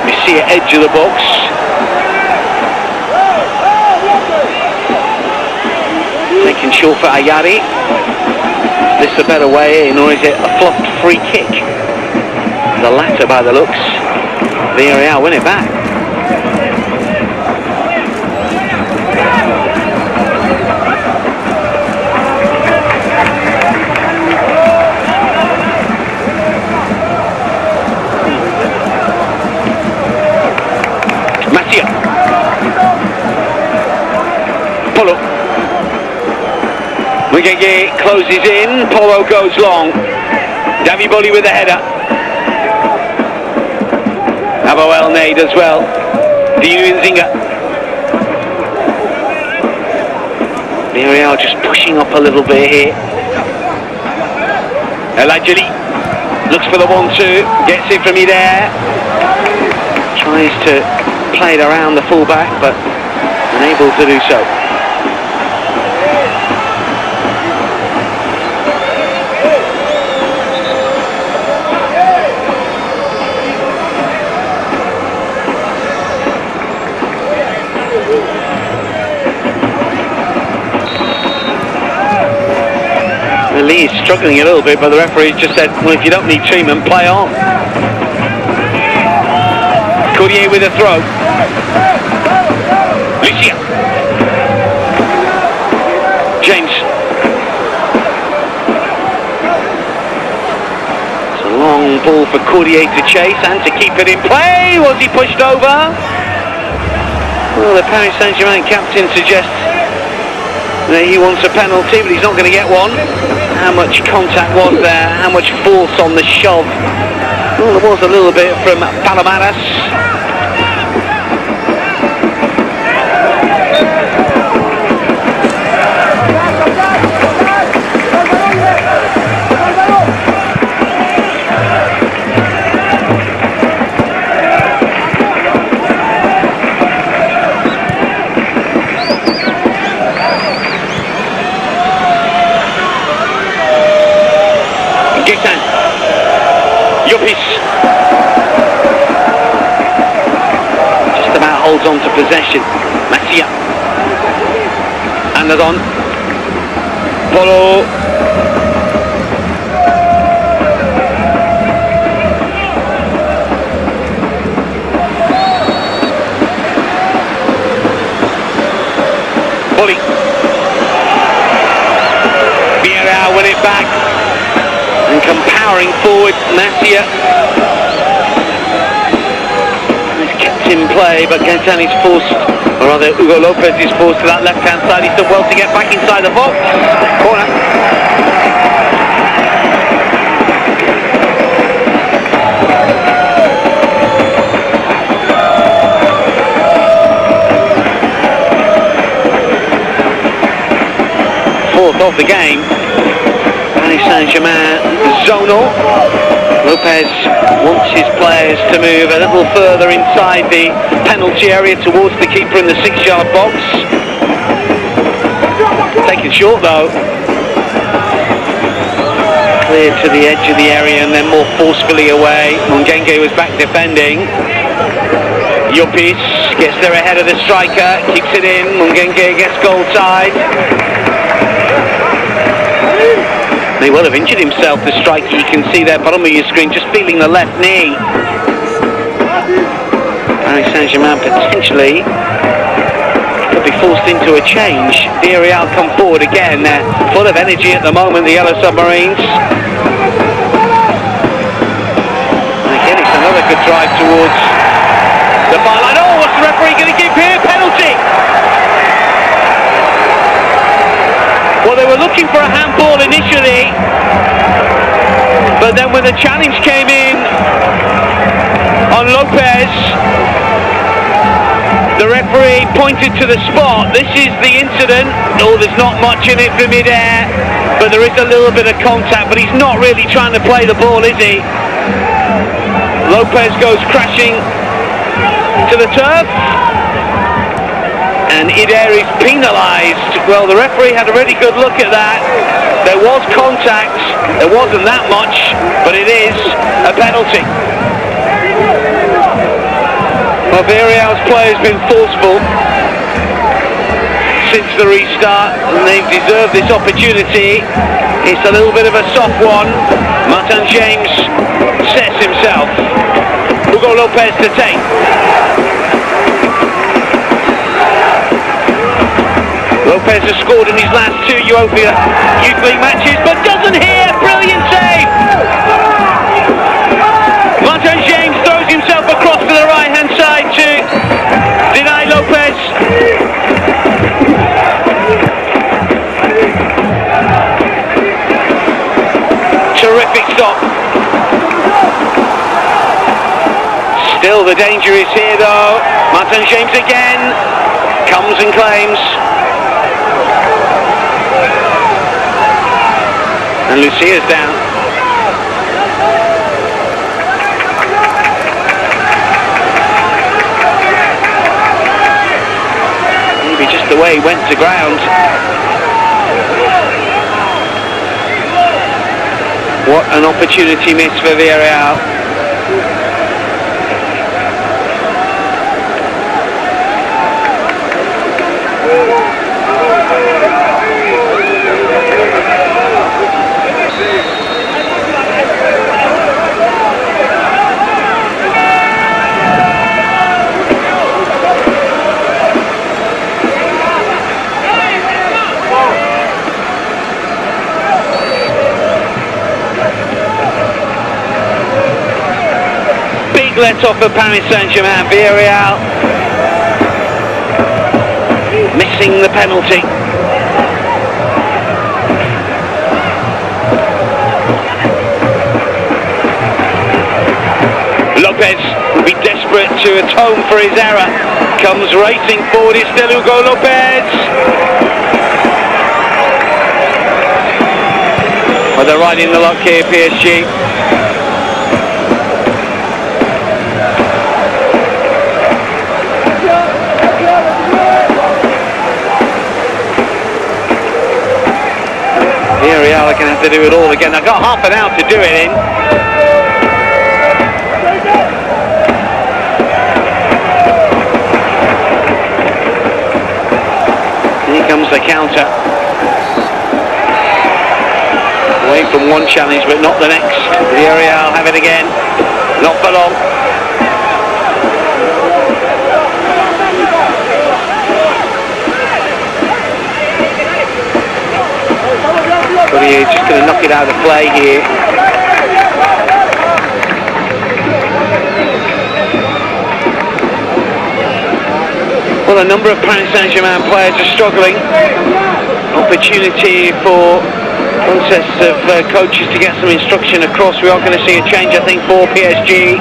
You see at edge of the box. Taken short for Ayari. Is this a better way in, or is it a flopped free kick? The latter by the looks. Villarreal win it back. Macia. Polo. Mugege closes in. Polo goes long. Daviboli with the header. Abouelne does well. Dino Nzinga. Villarreal just pushing up a little bit here. El Ajali looks for the 1-2, gets it from there. Tries to play it around the fullback, but unable to do so. Lee is struggling a little bit, but the referee just said, well, if you don't need treatment, play on. Courtier with a throw. Lucia. James. It's a long ball for Courtier to chase and to keep it in play. Was he pushed over? Well, the Paris Saint-Germain captain suggests that he wants a penalty, but he's not going to get one. How much contact was there? How much force on the shove? Well, there was a little bit from Palomares. Just about holds on to possession. Masia. Anadon. Polo. Bully. Villarreal win it back. And come powering forward, Masia. He's kept in play, but Gaetani's forced, or rather Hugo Lopez is forced to that left-hand side. He's done well to get back inside the box. Corner. Fourth of the game. Paris Saint-Germain zonal. Lopez wants his players to move a little further inside the penalty area towards the keeper in the 6-yard box. Taken short though. Cleared to the edge of the area and then more forcefully away. Mungenge was back defending. Yupis gets there ahead of the striker, keeps it in. Mungenge gets goal side. May well have injured himself, the striker. You can see there, bottom of your screen, just feeling the left knee. Paris Saint-Germain potentially could be forced into a change. Villarreal come forward again. They're full of energy at the moment, the Yellow Submarines. And again, it's another good drive towards the byline. Oh, what's the referee going to give here? Penalty! Well, they were looking for a handball initially, but then when the challenge came in on Lopez, the referee pointed to the spot. This is the incident. Oh, there's not much in it for midair, but there is a little bit of contact, but he's not really trying to play the ball, is he? Lopez goes crashing to the turf. And Ider is penalised. Well, the referee had a really good look at that. There was contact. There wasn't that much, but it is a penalty. Well, Villarreal's play has been forceful since the restart, and they've deserved this opportunity. It's a little bit of a soft one. Martin James sets himself. Hugo Lopez to take. Lopez has scored in his last 2 UEFA Youth League matches, but doesn't here. Brilliant save! Martin James throws himself across to the right-hand side to deny Lopez. Terrific stop. Still the danger is here though. Martin James again comes and claims. And Lucia's down. Maybe just the way he went to ground. What an opportunity missed for Villarreal. Let off of Paris Saint-Germain. Villarreal missing the penalty. Lopez will be desperate to atone for his error. Comes racing forward, is still Hugo Lopez. Well, they're right in the lock here, PSG. Villarreal are going to have to do it all again. They've got half an hour to do it in. Here comes the counter. Away from one challenge, but not the next. Villarreal have it again. Not for long. But he's just going to knock it out of play here. Well, a number of Paris Saint-Germain players are struggling. Opportunity for process of coaches to get some instruction across. We are going to see a change, I think, for PSG.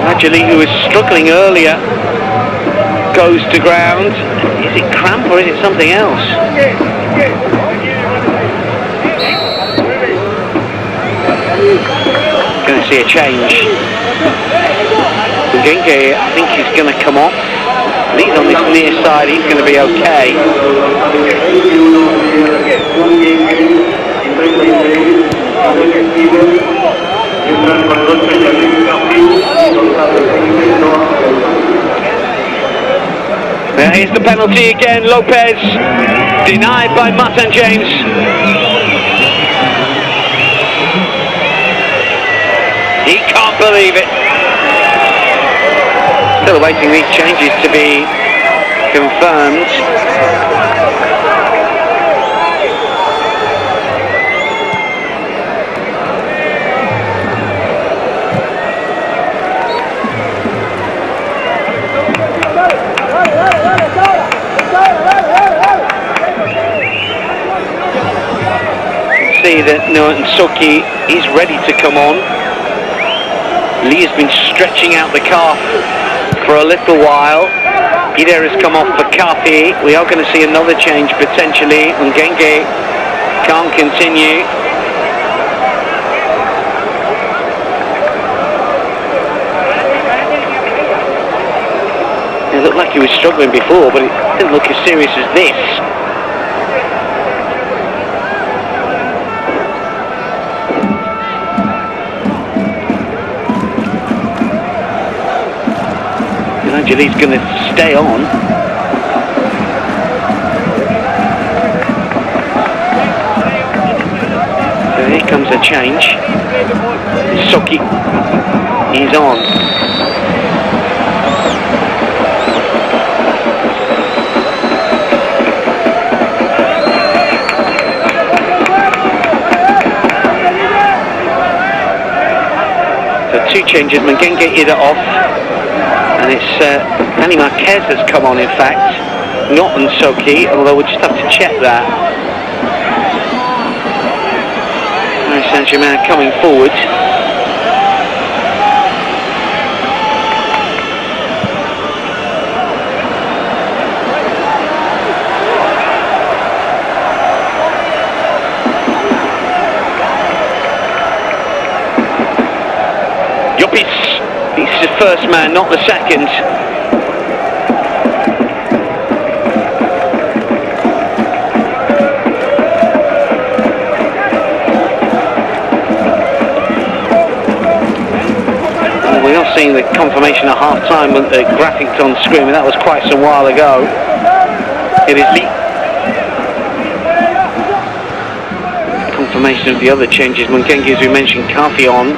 Ajali, who was struggling earlier, goes to ground. Is it cramp or is it something else? Going to see a change. Genke, I think he's going to come off. He's on this near side, he's going to be okay. Here's the penalty again. Lopez denied by Martin James. He can't believe it. Still awaiting these changes to be confirmed. See that Nsoki is ready to come on. Lee has been stretching out the calf for a little while. Guider has come off for Kafi. We are going to see another change potentially. Ngenge can't continue. It looked like he was struggling before, but it didn't look as serious as this. Angeli's going to stay on. So here comes a change. Soki is on. So two changes. Mangenge either off. And it's Danny Marquez has come on, in fact, not Nsoki, although we'll just have to check that. Paris Saint-Germain coming forward. first man, not the second. We are seeing the confirmation at half-time with the graphics on screen, and that was quite some while ago. It is confirmation of the other changes. Mungengi, as we mentioned, Kafi on.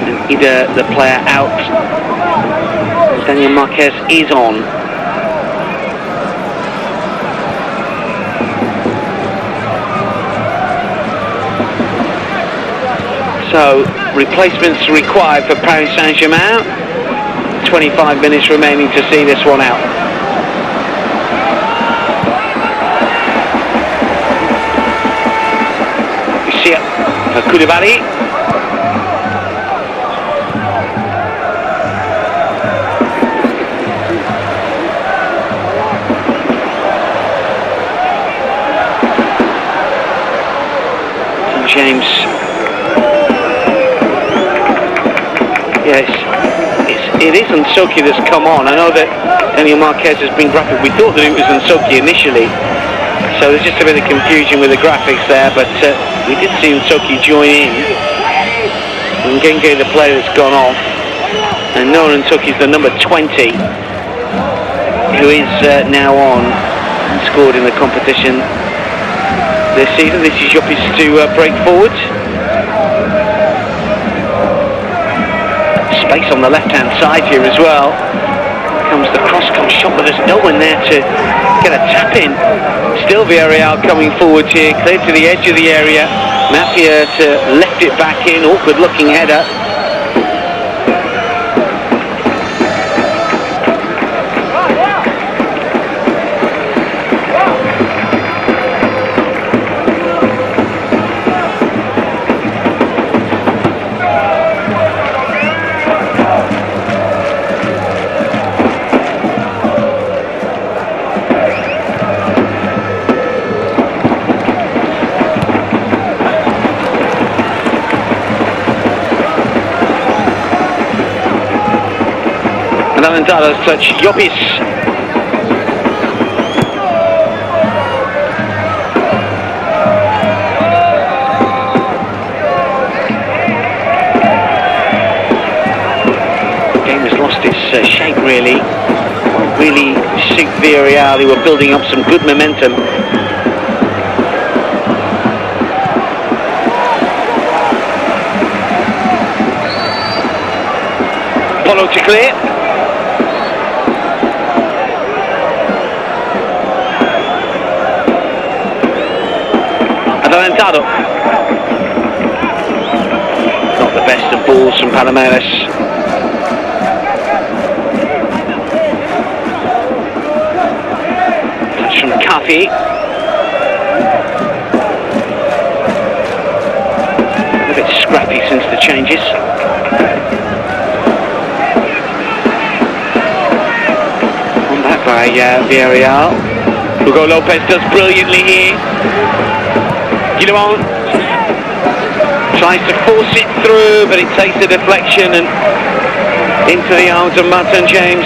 And Ida, the player, out. Daniel Marquez is on. So, replacements required for Paris Saint-Germain. 25 minutes remaining to see this one out. You see it for Koulibaly. James. Yes, it is Unsoki that's come on. I know that Daniel Marquez has been graphic. We thought that it was Unsoki initially, so there's just a bit of confusion with the graphics there, but we did see Unsoki join in. Ngenge, the player that's gone off, and Noah Unsoki is the number 20, who is now on and scored in the competition this season. This is Yopis to break forward. Space on the left-hand side here as well. Comes the cross-court shot, but there's no one there to get a tap in. Still Villarreal coming forward here, clear to the edge of the area. Mafia to left it back in, awkward looking header. Adelantado's touch, Yopis. The game has lost its shape really. Really suit Villarreal, who were building up some good momentum. Polo to clear. Adelantado. Not the best of balls from Palomares. Touch from Kafi. A bit scrappy since the changes. On back by Villarreal. Hugo Lopez does brilliantly here. Guillemot tries to force it through, but it takes the deflection and into the arms of Martin James.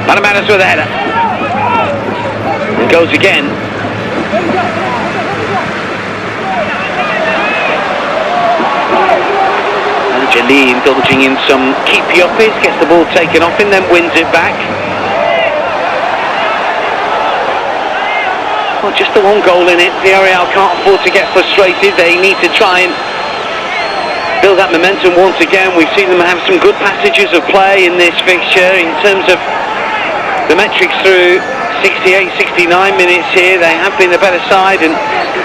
Palomares with a header. And goes again. Lee indulging in some keep Yopis, gets the ball taken off him, then wins it back. Well, just the one goal in it. Villarreal can't afford to get frustrated. They need to try and build that momentum once again. We've seen them have some good passages of play in this fixture. In terms of the metrics through 68, 69 minutes here, they have been the better side, and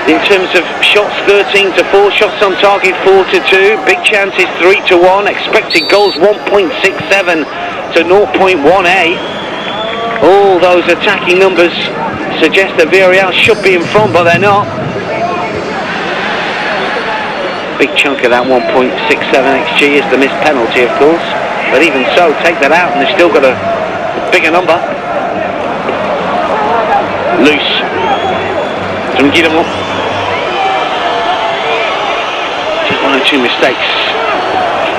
in terms of shots, 13 to 4, shots on target 4 to 2, big chances 3 to 1, expected goals 1.67 to 0.18. All those attacking numbers suggest that Villarreal should be in front, but they're not. Big chunk of that 1.67 XG is the missed penalty, of course. But even so, take that out and they've still got a bigger number. Loose from Guillermo. Just one or two mistakes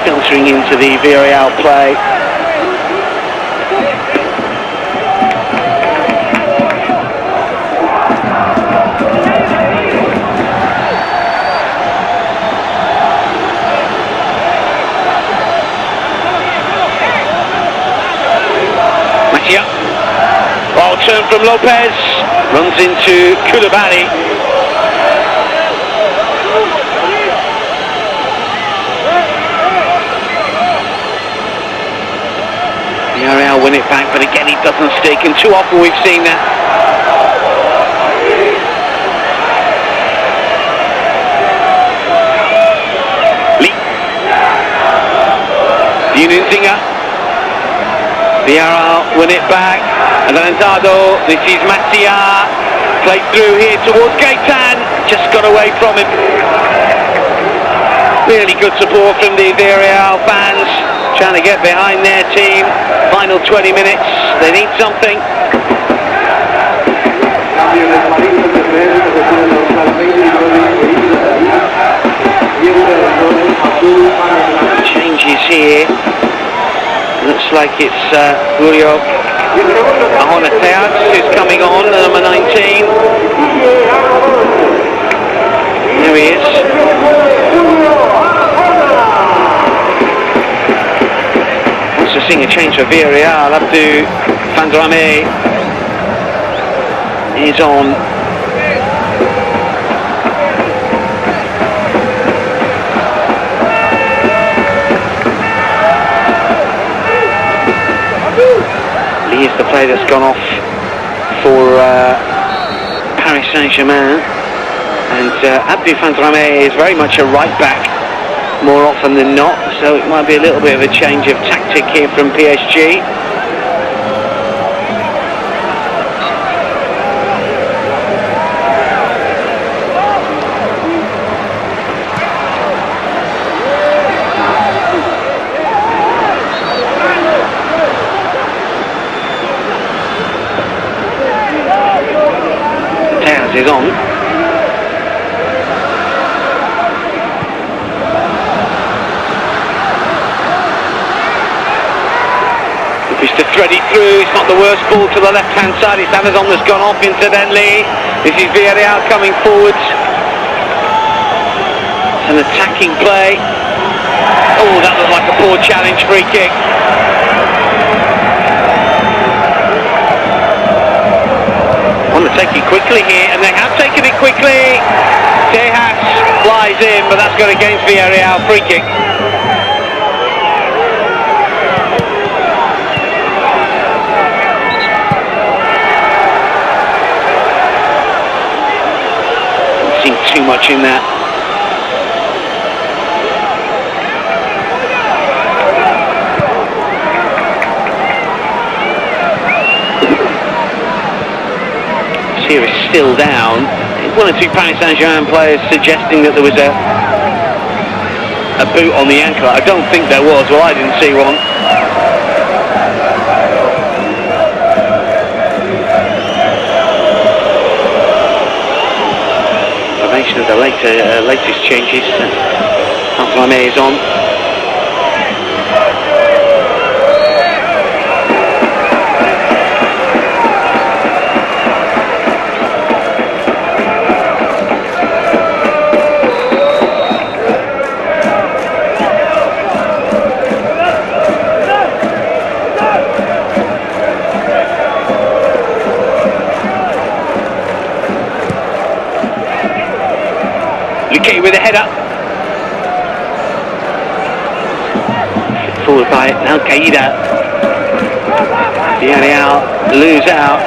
filtering into the Villarreal play. Well, turn from Lopez, runs into Koulibaly. Villarreal win it back, but again it doesn't stick, and too often we've seen that. Lee. Unenzinger. Villarreal win it back. Adelantado, this is Matia, played through here towards Gaetan, just got away from him. Really good support from the Villarreal fans, trying to get behind their team. Final 20 minutes, they need something. Changes here. Looks like it's Julio Ahonateas who's coming on, number 19. There he is. Also seeing a change for Villarreal. Abdou Fandrame is on. He is the player that's gone off for Paris Saint-Germain, and Abdou Fandrame is very much a right back more often than not, so it might be a little bit of a change of tactic here from PSG. Is on. He's to thread it through. It's not the worst ball to the left hand side. It's Amazon that's gone off incidentally. This is Villarreal coming forwards. It's an attacking play. Oh, that looked like a poor challenge, free kick. Want to take it quickly here, and they have taken it quickly. Tejas flies in, but that's gone against Villarreal, free kick. Haven't seen too much in that. Here is still down. One or two Paris Saint-Germain players suggesting that there was a boot on the ankle. I don't think there was. Well, I didn't see one. Formation of the latest changes. Fandrame is on. With a header. Forward by Al-Qaeda. Villarreal lose out.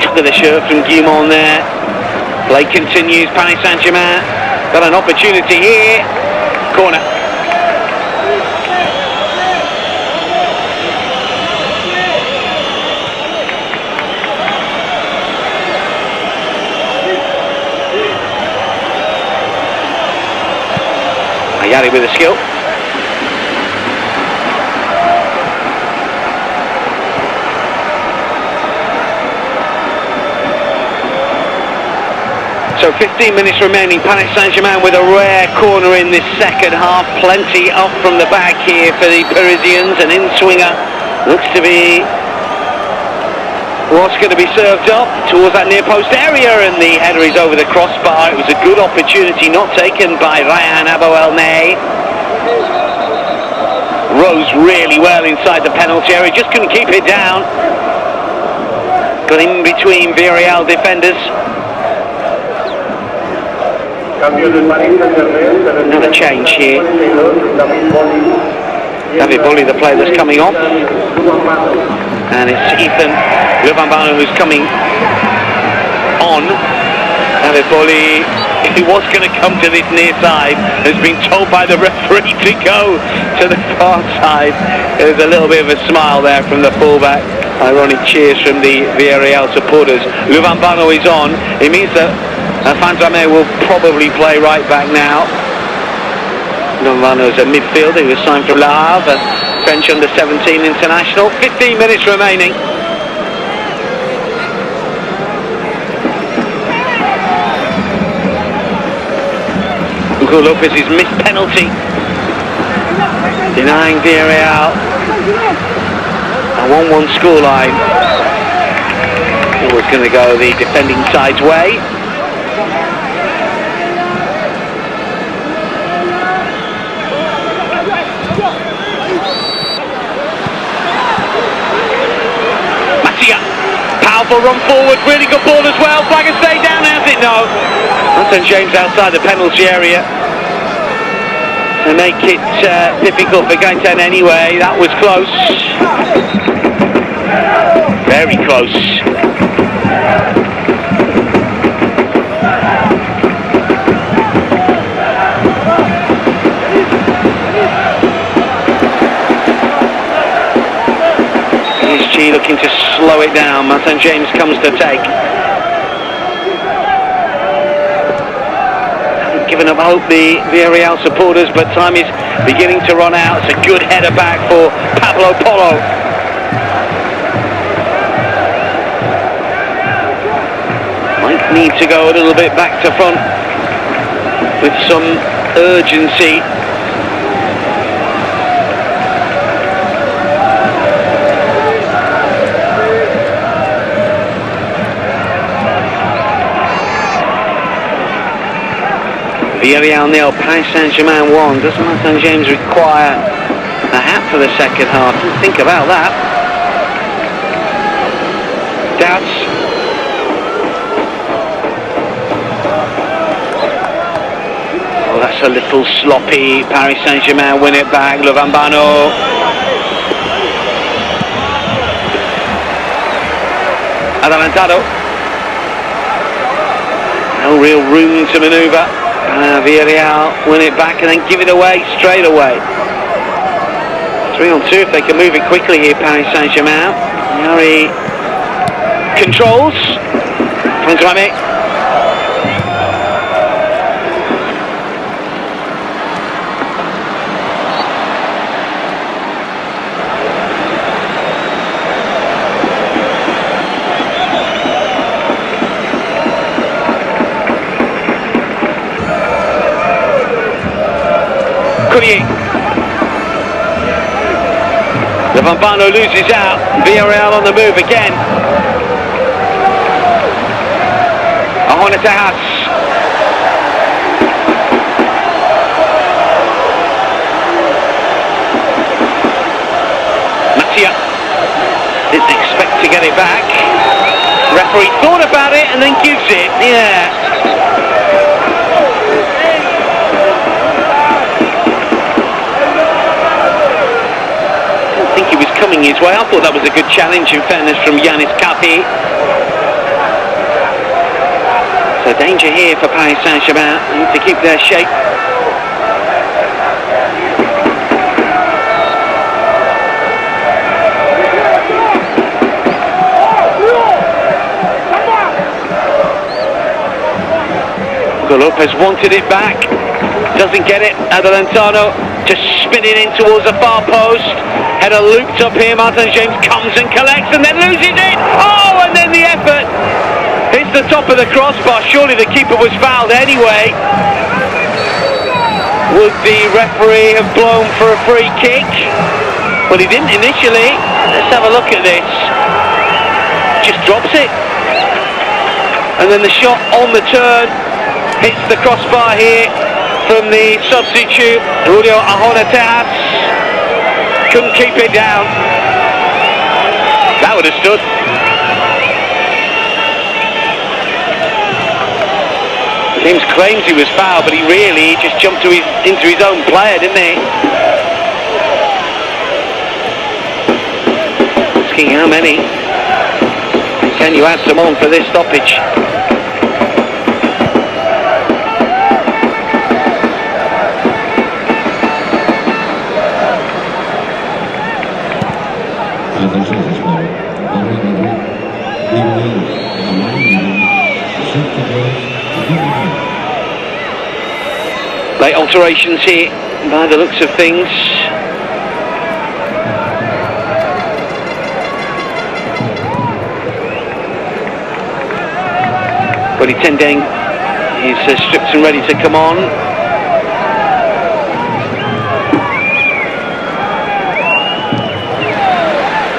Tuck of the shirt from Guimon there. Play continues. Paris Saint-Germain got an opportunity here. Corner. Gary with the skill. So 15 minutes remaining. Paris Saint-Germain with a rare corner in this second half. Plenty off from the back here for the Parisians. An in-swinger looks to be what's going to be served up towards that near post area, and the header is over the crossbar. It was a good opportunity not taken by Ryan Aboelnay. Rose really well inside the penalty area, just couldn't keep it down. Got in between Villarreal defenders. Another change here. David Bully, the player that's coming off. And it's Ethan Lubambano who's coming on. David Bully, he was going to come to this near side, has been told by the referee to go to the far side. There's a little bit of a smile there from the fullback. Ironic cheers from the Villarreal supporters. Lubambano is on. It means that Fanzame will probably play right back now. Lubambano is a midfielder who was signed from Le Havre, French under-17 international. 15 minutes remaining. Hugo Lopez's missed penalty, denying Villarreal a 1-1 scoreline. It was going to go the defending side's way. Powerful run forward, really good ball as well. Flag has stayed down, has it? No. Anton James outside the penalty area to make it difficult for Gaetan anyway. That was close. Very close. Looking to slow it down. Martin James comes to take. Haven't given up hope, the Villarreal supporters, but time is beginning to run out. It's a good header back for Pablo Polo. Might need to go a little bit back to front with some urgency. Villarreal nil, Paris Saint-Germain 1. Does Martin James require a hat for the second half? Didn't think about that. Doubts. Oh, that's a little sloppy. Paris Saint-Germain win it back. Lubambano. Adelantado. No real room to manoeuvre. Villarreal win it back and then give it away straight away. 3-on-2 if they can move it quickly here, Paris Saint-Germain. Yari controls. Fanzame. Lubambano loses out. Villarreal on the move again. Ahona Tahas. Matia didn't expect to get it back. Referee thought about it and then gives it. Yeah. I think he was coming his way. I thought that was a good challenge, in fairness, from Yanis Kapi. So danger here for Paris Saint-Germain. They need to keep their shape. Lopez wanted it back. Doesn't get it. Adelantano just spinning in towards the far post. Header looped up here. Martin James comes and collects and then loses it. Oh, and then the effort hits the top of the crossbar. Surely the keeper was fouled anyway. Would the referee have blown for a free kick? Well, he didn't initially. Let's have a look at this. Just drops it. And then the shot on the turn hits the crossbar here from the substitute, Julio Arjona-Tejas. Couldn't keep it down. That would have stood. James claims he was fouled, but he just jumped into his own player, didn't he? Asking how many. Can you add some on for this stoppage? Late alterations here by the looks of things. Buddy Tendeng is stripped and ready to come on.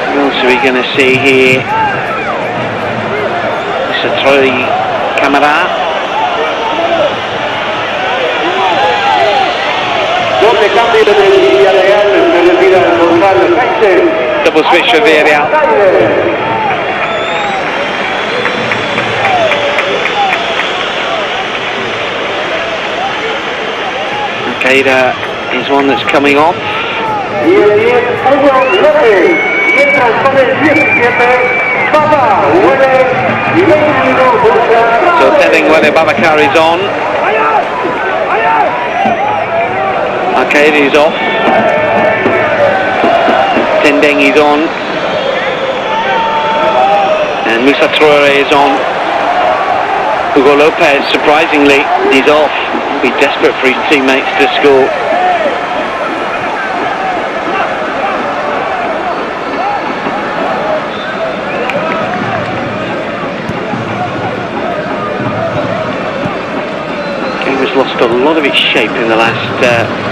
What else are we going to see here? Satori Camara. Double switch for Villarreal. Akeda is one that's coming off. So Tendeng Babacar is on. Akeda is off. Tendeng is on. And Moussa Traoré is on. Hugo Lopez, surprisingly, is off. He'll be desperate for his teammates to score. Has lost a lot of its shape in the last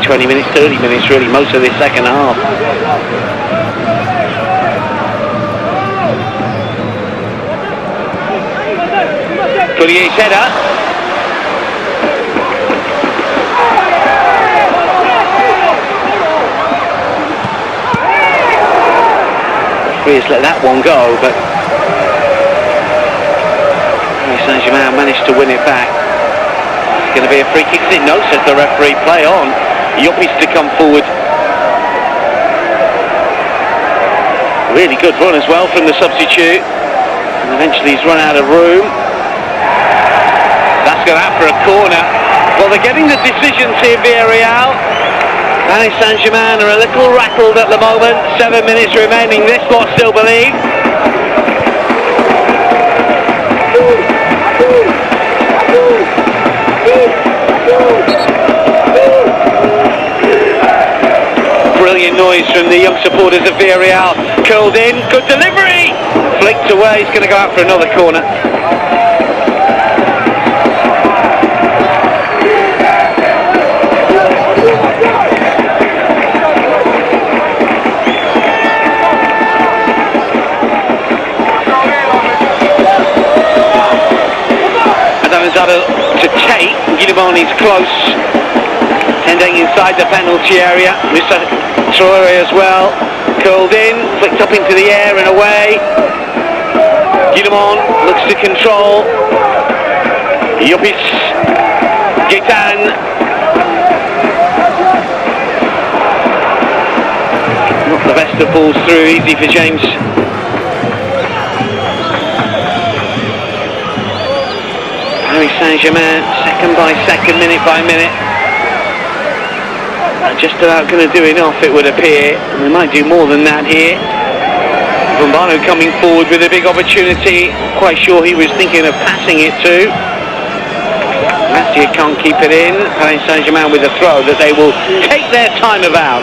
20 minutes, 30 minutes really, most of this second half. Collier's header. Paris let that one go, but Paris Saint-Germain managed to win it back. Going to be a free kick. No, says the referee. Play on. Yoppi's to come forward. Really good run as well from the substitute, and eventually he's run out of room. That's going out for a corner. Well, they're getting the decisions here, Villarreal. Paris Saint-Germain are a little rattled at the moment. 7 minutes remaining. This lot still believe. Brilliant noise from the young supporters of Villarreal. Curled in, good delivery! Flicked away, he's going to go out for another corner. Adamazado to take, Guillemoni's close. Tendeng inside the penalty area. Moussa Traoré as well. Curled in, flicked up into the air and away. Guillemon looks to control. Yopis. Gitan. Not the best of balls through, easy for James. Paris Saint-Germain, second by second, minute by minute. Just about going to do enough, it would appear. And they might do more than that here. Bombano coming forward with a big opportunity. Quite sure he was thinking of passing it to. Masia can't keep it in. Paris Saint-Germain with a throw that they will take their time about.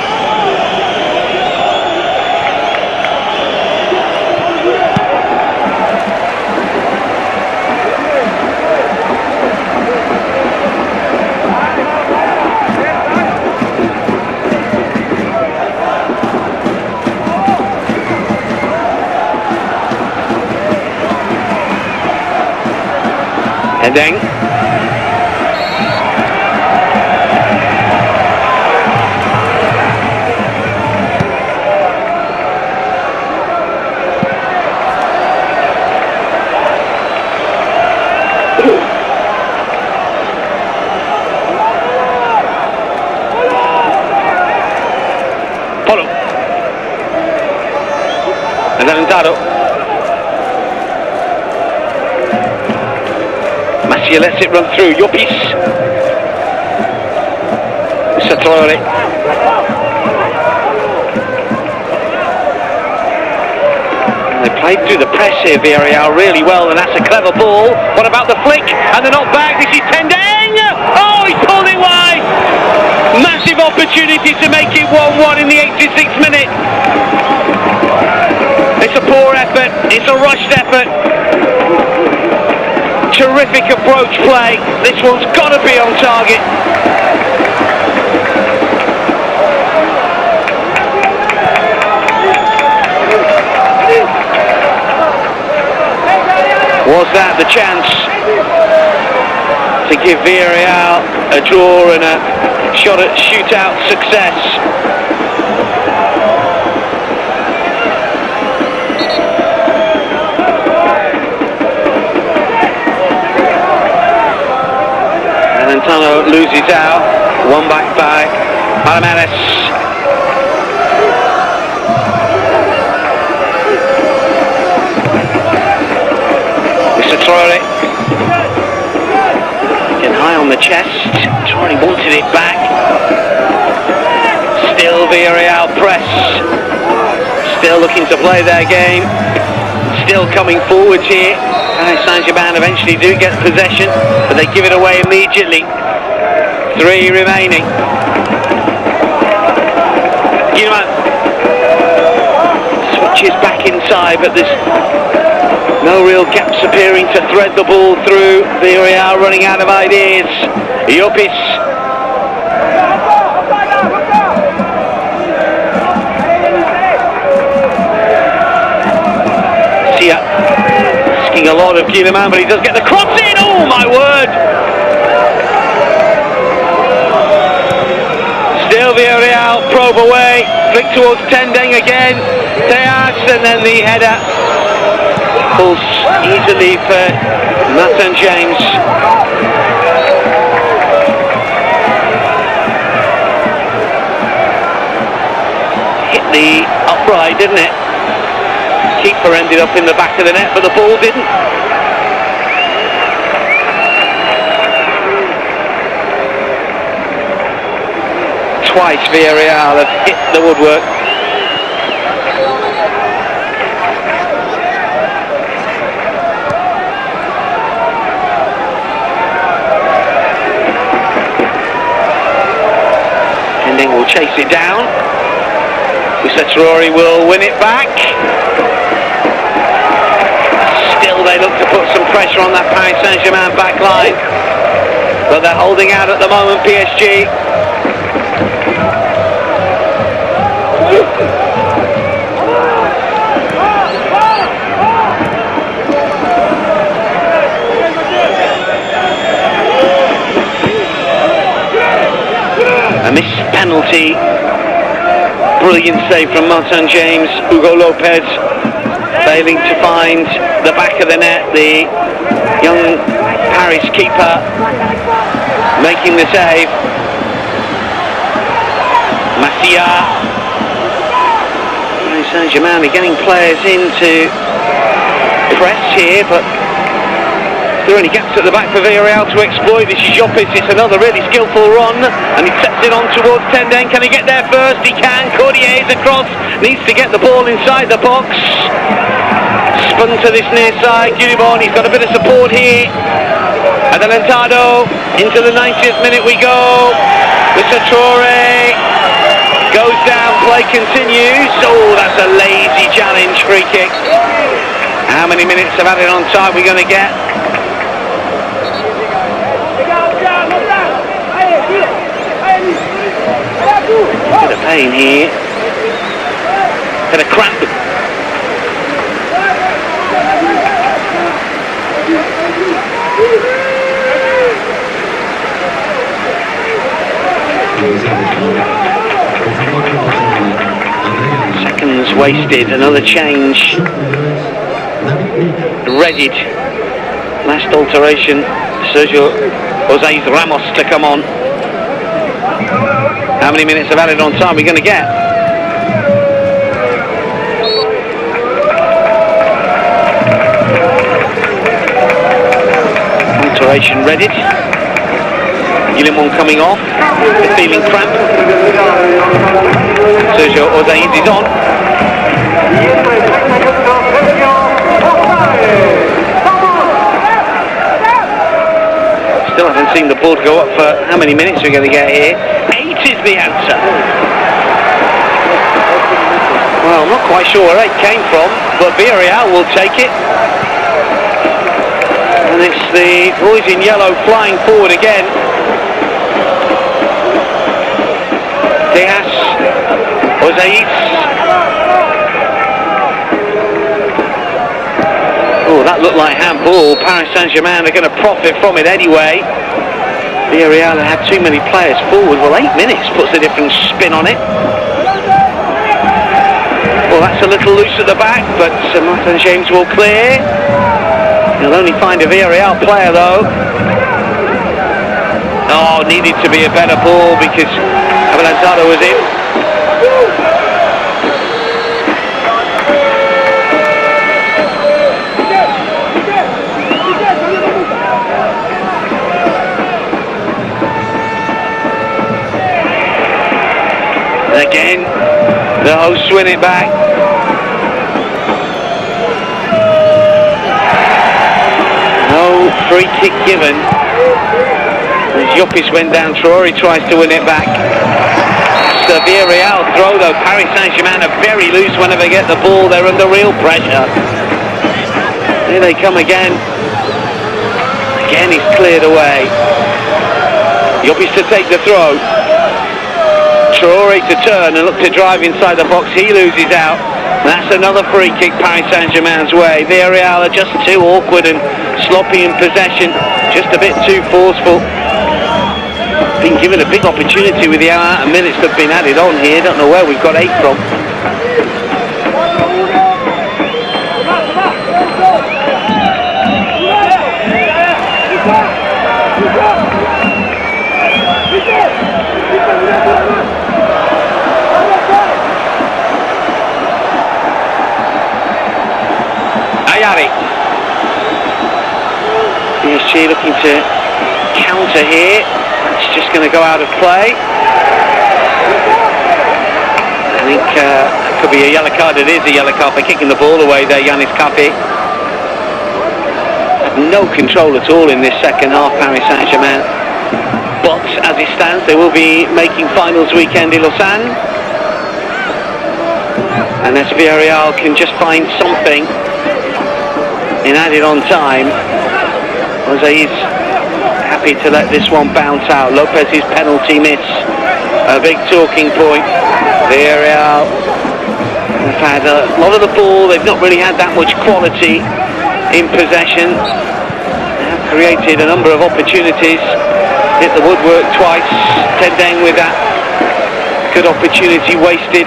Heading. Polo. Adelantado. Masia lets it run through. Yopis. Satori. They played through the press here, Villarreal, really well, and that's a clever ball. What about the flick? And they're not back. This is Tendeng. Oh, he's pulled it wide. Massive opportunity to make it 1-1 in the 86th minute. It's a poor effort. It's a rushed effort. Terrific approach play. This one's got to be on target. Was that the chance to give Villarreal a draw and a shot at shootout success? Valentano loses out. One back by Alamares. Traore. Getting high on the chest. Traore wanted it back. Still Villarreal press. Still looking to play their game. Still coming forwards here. Paris Saint-Germain eventually do get possession, but they give it away immediately. 3 remaining. Guillemot switches back inside, but there's no real gaps appearing to thread the ball through. Villarreal running out of ideas. Yopis. Sia. Asking a lot of Guillemot, but he does get the cross in. Oh my word. Still Villarreal probe away. Flick towards Tendeng again. Teas, and then the header. Pulls easily for Nathan James. Hit the upright, didn't it? Keeper ended up in the back of the net, but the ball didn't. Twice Villarreal have hit the woodwork. Will chase it down. Traore will win it back. Still they look to put some pressure on that Paris Saint-Germain back line, but they're holding out at the moment, PSG. A missed penalty. Brilliant save from Martin James. Hugo Lopez failing to find the back of the net. The young Paris keeper making the save. Masia. Paris Saint-Germain are getting players in to press here, but are there any gaps at the back for Villarreal to exploit? This is Yopis, it's another really skillful run, and he sets it on towards Tendeng. Can he get there first? He can. Courtier's across, needs to get the ball inside the box. Spun to this near side. Guillemot, he's got a bit of support here. Adelantado, into the 90th minute we go. Mr. Traore goes down, play continues. Oh, that's a lazy challenge, free kick. How many minutes of added on time are we going to get? Bit of pain here. Bit of cramp. Seconds wasted, another change. Readied. Last alteration, Sergio Jose Ramos to come on. How many minutes of added on time are we going to get? Alteration readied. Guillemot coming off, feeling cramp. Sergio Jose is on. Still haven't seen the ball go up for how many minutes we're going to get here. 8 is the answer. Well, I'm not quite sure where 8 came from, but Villarreal will take it. And it's the boys in yellow flying forward again. Diaz, Ozaiz. Oh, that looked like handball. Paris Saint-Germain are going to profit from it anyway. Villarreal had too many players forward. Well, 8 minutes puts a different spin on it. Well, that's a little loose at the back, but Martin James will clear. He'll only find a Villarreal player though. Oh, needed to be a better ball because Adelantado was in. Again, the hosts win it back. No free kick given. As Llopis went down, Traore tries to win it back. It's the Villarreal throw though. Paris Saint-Germain are very loose whenever they get the ball. They're under real pressure. Here they come again. Again he's cleared away. Llopis to take the throw. Traore to turn and look to drive inside the box. He loses out. That's another free kick Paris Saint-Germain's way. Villarreal are just too awkward and sloppy in possession. Just a bit too forceful. Been given a big opportunity with the amount of minutes that have been added on here. Don't know where we've got 8 from. PSG looking to counter here. It's just going to go out of play. I think that could be a yellow card. It is a yellow card for kicking the ball away there, Yanis Kapi. No control at all in this second half, Paris Saint-Germain. But as it stands, they will be making finals weekend in Lausanne. Unless Villarreal can just find something in added on time. Jose is happy to let this one bounce out. Lopez's penalty miss, a big talking point. Villarreal have had a lot of the ball. They've not really had that much quality in possession. They have created a number of opportunities. Hit the woodwork twice. Tendeng with that good opportunity wasted.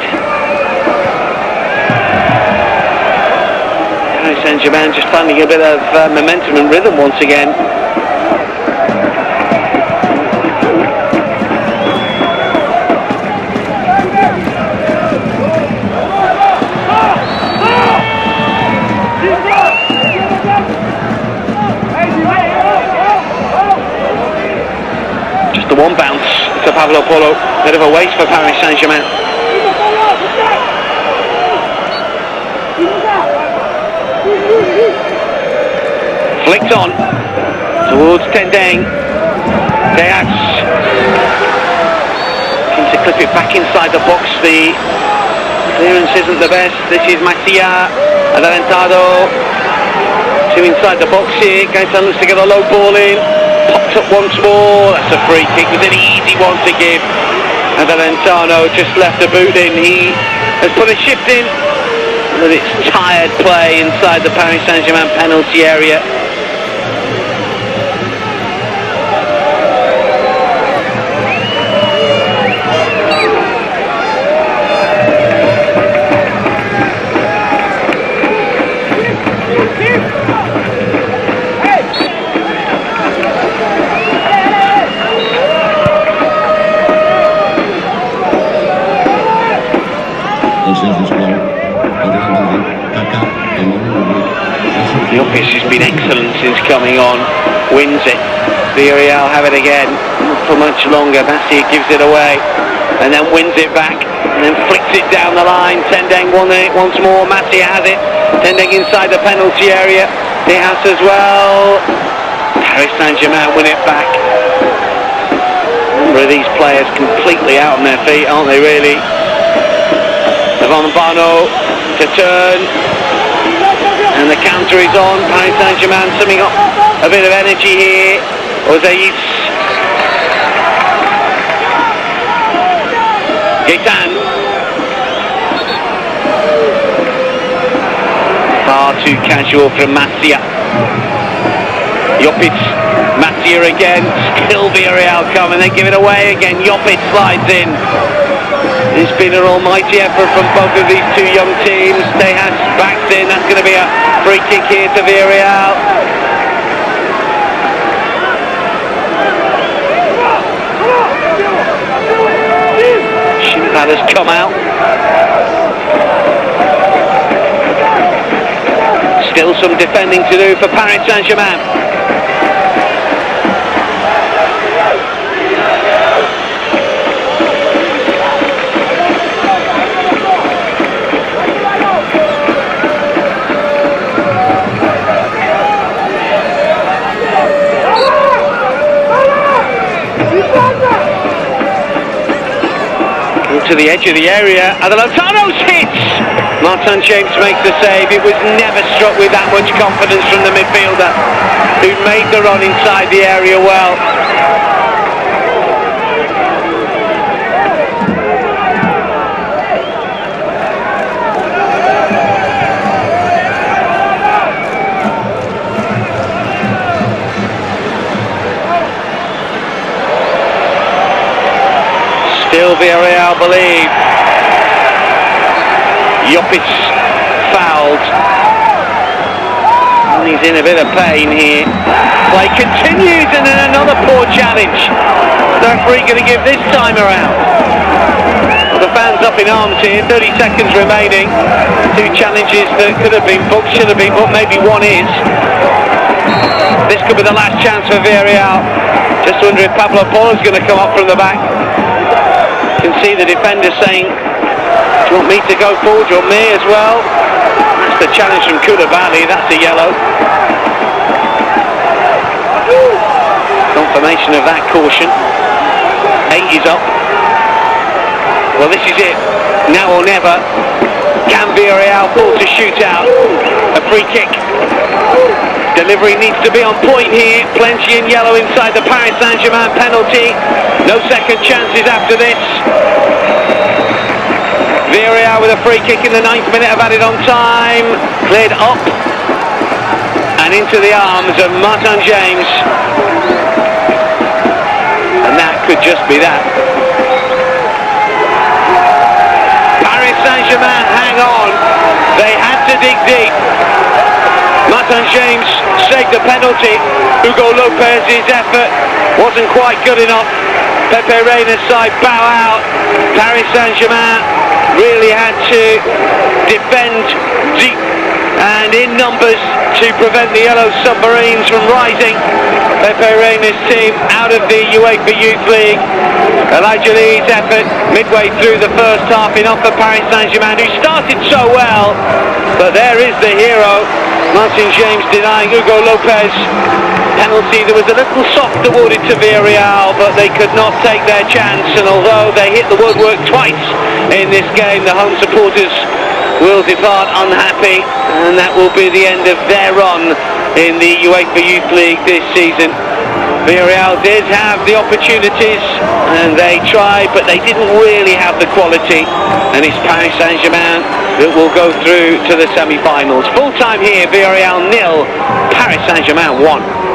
Paris Saint-Germain just finding a bit of momentum and rhythm once again. Just the one bounce to Pablo Polo. Bit of a waste for Paris Saint-Germain. Flicked on. Towards Tendeng. Deas. Can to clip it back inside the box. The clearance isn't the best. This is Matia. Adelantado. Two inside the box here. Gaetan looks to get a low ball in. Popped up once more. That's a free kick. It was an easy one to give. Adelantado just left the boot in. He has put a shift in. But it's tired play inside the Paris Saint-Germain penalty area. The office has been excellent since coming on. Wins it. Villarreal have it again. Not for much longer. Masia gives it away and then wins it back and then flicks it down the line. Tendeng won it once more. Masia has it. Tendeng inside the penalty area. Deas as well. Paris Saint-Germain win it back. A number of these players completely out on their feet, aren't they really? Bano to turn, and the counter is on. Paris Saint-Germain summing up a bit of energy here. Ozais, Gaetan, far too casual from Masia. Jopic, Masia again, still Villarreal come and then give it away again. Jopic slides in. It's been an almighty effort from both of these two young teams. Deas backs in. That's going to be a free kick here to Villarreal. That has come out. Still some defending to do for Paris Saint-Germain. To the edge of the area, Adelantado's hits! Martin James makes the save. It was never struck with that much confidence from the midfielder, who made the run inside the area well. Still Villarreal believe. Jopic fouled. And he's in a bit of pain here. Play continues and then another poor challenge. The referee going to give this time around. The fans up in arms here, 30 seconds remaining. Two challenges that could have been booked, should have been booked, maybe one is. This could be the last chance for Villarreal. Just wonder if Pablo Paul is going to come up from the back. You can see the defender saying, do you want me to go forward? Do you want me as well? That's the challenge from Koulibaly. That's a yellow. Confirmation of that caution. 8 is up. Well, this is it. Now or never. Can Villarreal fall to shoot out? A free kick. Delivery needs to be on point here. Plenty in yellow inside the Paris Saint-Germain penalty. No second chances after this. Villarreal with a free kick in the 9th minute of added on time. Cleared up and into the arms of Martin James. And that could just be that. Paris Saint-Germain hang on. They had to dig deep. Martin James saved the penalty. Hugo Lopez's effort wasn't quite good enough. Pepe Reina's side bow out. Paris Saint-Germain really had to defend deep and in numbers to prevent the Yellow Submarines from rising. Pepe Reina's team out of the UEFA Youth League. Elijah Lee's effort midway through the first half enough for Paris Saint-Germain, who started so well, but there is the hero. Martin James denying Hugo Lopez Penalty, there was a little soft awarded to Villarreal, but they could not take their chance, and although they hit the woodwork twice in this game, the home supporters will depart unhappy, and that will be the end of their run in the UEFA Youth League this season. Villarreal did have the opportunities and they tried, but they didn't really have the quality, and it's Paris Saint-Germain that will go through to the semi-finals. Full time here, Villarreal 0, Paris Saint-Germain 1.